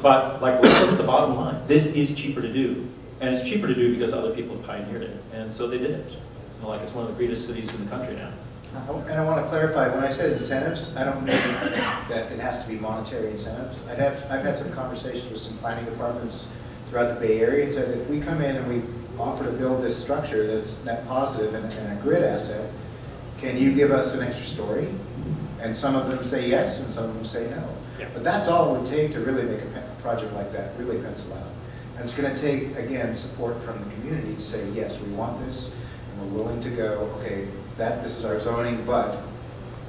But like, let's look at the bottom line. This is cheaper to do. And it's cheaper to do because other people have pioneered it. And so they did it. Like, it's one of the greenest cities in the country now. And I want to clarify, when I said incentives, I don't mean that it has to be monetary incentives. I've had some conversations with some planning departments throughout the Bay Area and said, if we come in and we offer to build this structure that's net positive and a grid asset, can you give us an extra story? And some of them say yes, and some of them say no. Yeah. But that's all it would take to really make a project like that really pencil out. And it's going to take, again, support from the community to say, yes, we want this, and we're willing to go, okay, this is our zoning, but,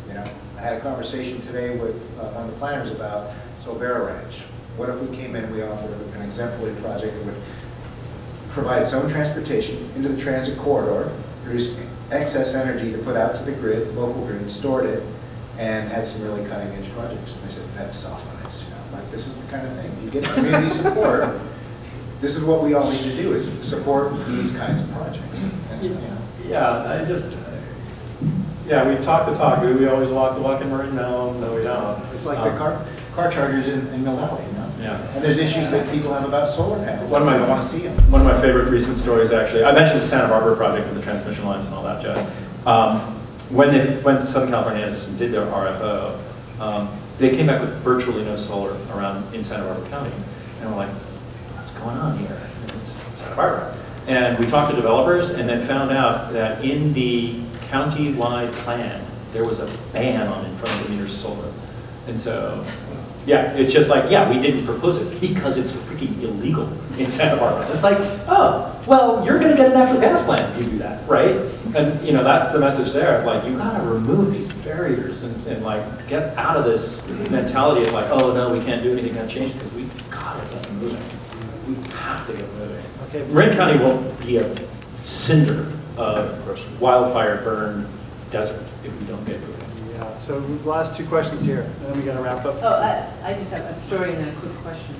you know, I had a conversation today with one of the planners about Silvera Ranch. What if we came in and we offered an exemplary project that would provide its own transportation into the transit corridor, produce excess energy to put out to the grid, local grid, stored it, and had some really cutting edge projects. And I said, that's soft on ice, you know, like this is the kind of thing. You get community support, this is what we all need to do, is support these kinds of projects. And, you know. Yeah, yeah, we talk the talk. We always walk the walk in Marin. No, we don't. It's like the car chargers in Mill Valley, you know? Yeah. And there's issues that people have about solar panels. One of my, I don't want to see them. One of my favorite recent stories, actually, I mentioned the Santa Barbara project with the transmission lines and all that jazz. When Southern California Edison did their RFO, they came back with virtually no solar around in Santa Barbara County. And we're like, what's going on here? It's Santa Barbara. And we talked to developers and then found out that in the county-wide plan, there was a ban on in front of the meter solar. And so, yeah, it's just like, yeah, we didn't propose it because it's freaking illegal in Santa Barbara. It's like, oh, well, you're going to get a natural gas plant if you do that, right? And, you know, that's the message there. Like, you got to remove these barriers and like, get out of this mentality of like, oh, no, we can't do anything, can't change, because we've got to get moving. We have to get moving. Okay. Marin County won't be a cinder of wildfire burn desert if we don't get moving. Yeah, so last two questions here, and then we got to wrap up. Oh, I just have a story and then a quick question.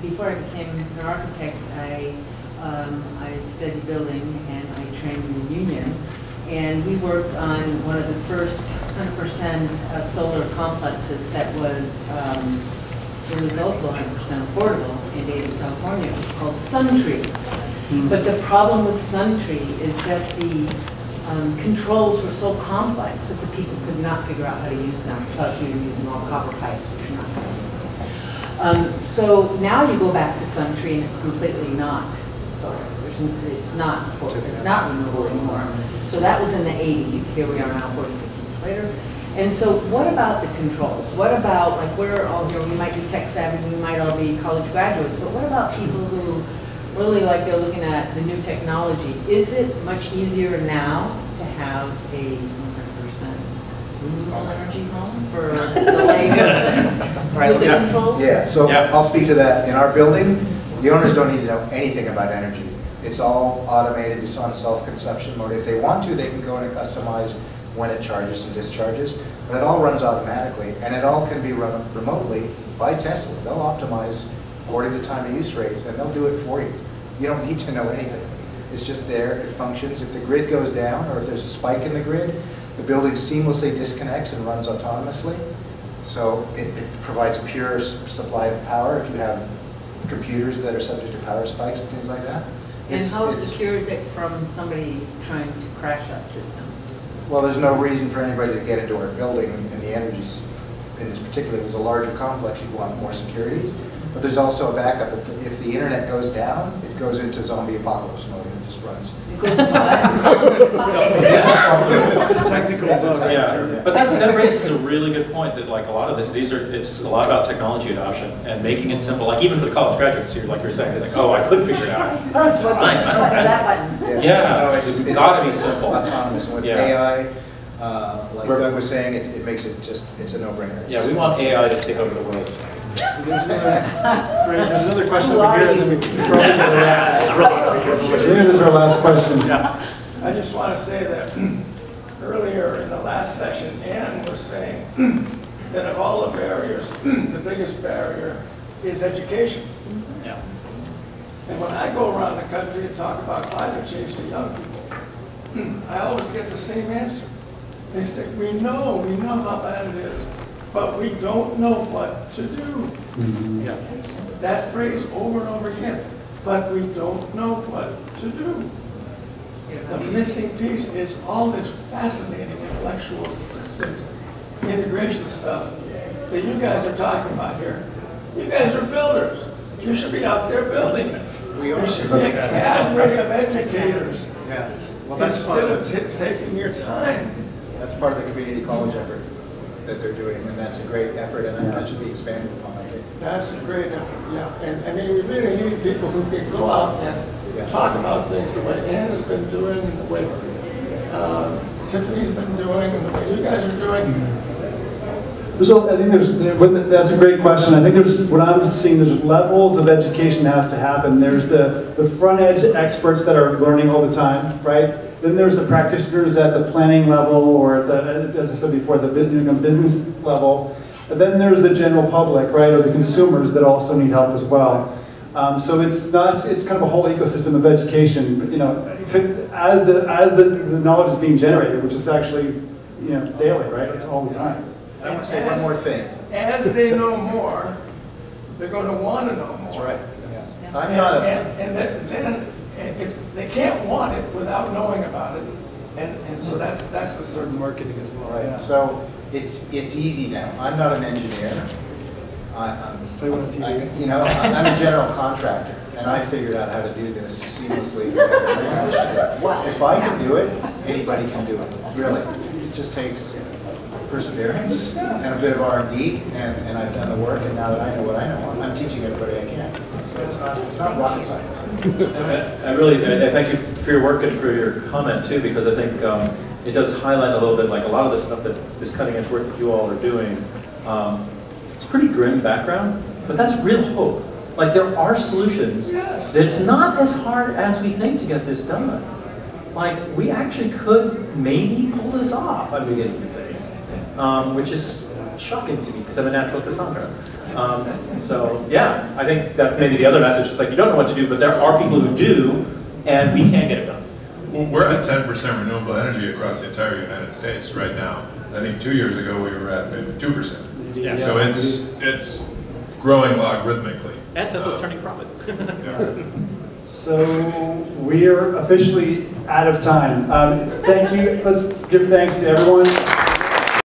Before I became an architect, I studied building and I trained in the union. And we worked on one of the first 100% solar complexes that was it was also 100% affordable in Davis, California. It was called Suntree. But the problem with Suntree is that the controls were so complex that the people could not figure out how to use them. Plus, we were using all copper pipes, which are not good. So now you go back to Suntree, and it's completely not solar. It's not renewable anymore. So that was in the 80s. Here we are now, 40, 50 years later. And so what about the controls? What about, like, we're all here, we might be tech savvy, we might all be college graduates, but what about people who really, like, they're looking at the new technology? Is it much easier now to have a 100% renewable energy home for the layperson with the controls? Yeah, so I'll speak to that. In our building, the owners don't need to know anything about energy. It's all automated, it's on self-consumption mode. If they want to, they can go in and customize when it charges and discharges, but it all runs automatically, and it all can be run remotely by Tesla. They'll optimize according to time of use rates, and they'll do it for you. You don't need to know anything. It's just there, it functions. If the grid goes down, or if there's a spike in the grid, the building seamlessly disconnects and runs autonomously. So it provides a pure supply of power if you have computers that are subject to power spikes and things like that. And how secure is it from somebody trying to crash that system? Well, there's no reason for anybody to get into our building in the energies. In this particular, there's a larger complex, you want more securities. But there's also a backup. If the internet goes down, it goes into zombie apocalypse mode and it just runs. Technical yeah. But that raises a really good point that, like, a lot of it's a lot about technology adoption and making it simple. Like, even for the college graduates here, like you're saying, it's like, oh, I could figure it out. Oh, it's fine. That button. Yeah, it's got to be simple. Autonomous. And with AI, like Doug was saying, it makes it just, it's a no-brainer. Yeah, we want AI to take over the world. There's another question over here, and then we probably get it. This is our last question. I just want to say that earlier in the last session, Ann was saying that of all the barriers, the biggest barrier is education. Yeah. And when I go around the country and talk about climate change to young people, I always get the same answer. They say, we know how bad it is, but we don't know what to do. Yeah. That phrase over and over again, but we don't know what to do. The missing piece is all this fascinating intellectual systems integration stuff that you guys are talking about here. You guys are builders. You should be out there building it. There should be a cadre of educators. Yeah. Well, that's instead of taking your time. That's part of the community college effort that they're doing, and that's a great effort, and that should be expanded upon, I think. That's a great effort, yeah. And I mean, we really need people who can go out and talk about things the way Ann has been doing, and the way Tiffany's been doing, and the way you guys are doing. So I think that's a great question. I think what I'm seeing, there's levels of education that have to happen. There's the front edge experts that are learning all the time, right? Then there's the practitioners at the planning level, or at the, as I said before, the business level. And then there's the general public, right, or the consumers that also need help as well. So it's kind of a whole ecosystem of education. But, as the knowledge is being generated, which is actually daily, right? It's all the time. I want to say one more thing. As they know more, they're going to want to know more. That's right. Yeah. I'm not and then if they can't want it without knowing about it, and so that's the certain marketing as well. Right. Yeah. So it's easy now. I'm not an engineer. I'm a general contractor, and I figured out how to do this seamlessly. If I can do it, anybody can do it. Really, it just takes perseverance and a bit of R&D, and I've done the work, and now that I know what I know, I'm teaching everybody I can. So it's not rocket science. I thank you for your work and for your comment too, because I think it does highlight a little bit, like a lot of the stuff this cutting edge work that you all are doing. It's pretty grim background, but that's real hope. Like there are solutions. Yes. It's not as hard as we think to get this done. Like we actually could maybe pull this off, I'm beginning to think, which is shocking to me because I'm a natural Cassandra. So yeah, I think that maybe the other message is like you don't know what to do, but there are people who do, and we can get it done. Well, we're at 10% renewable energy across the entire United States right now. I think 2 years ago we were at maybe 2%. Yeah. So it's growing logarithmically. And Tesla's turning profit. So we are officially out of time. Thank you. Let's give thanks to everyone.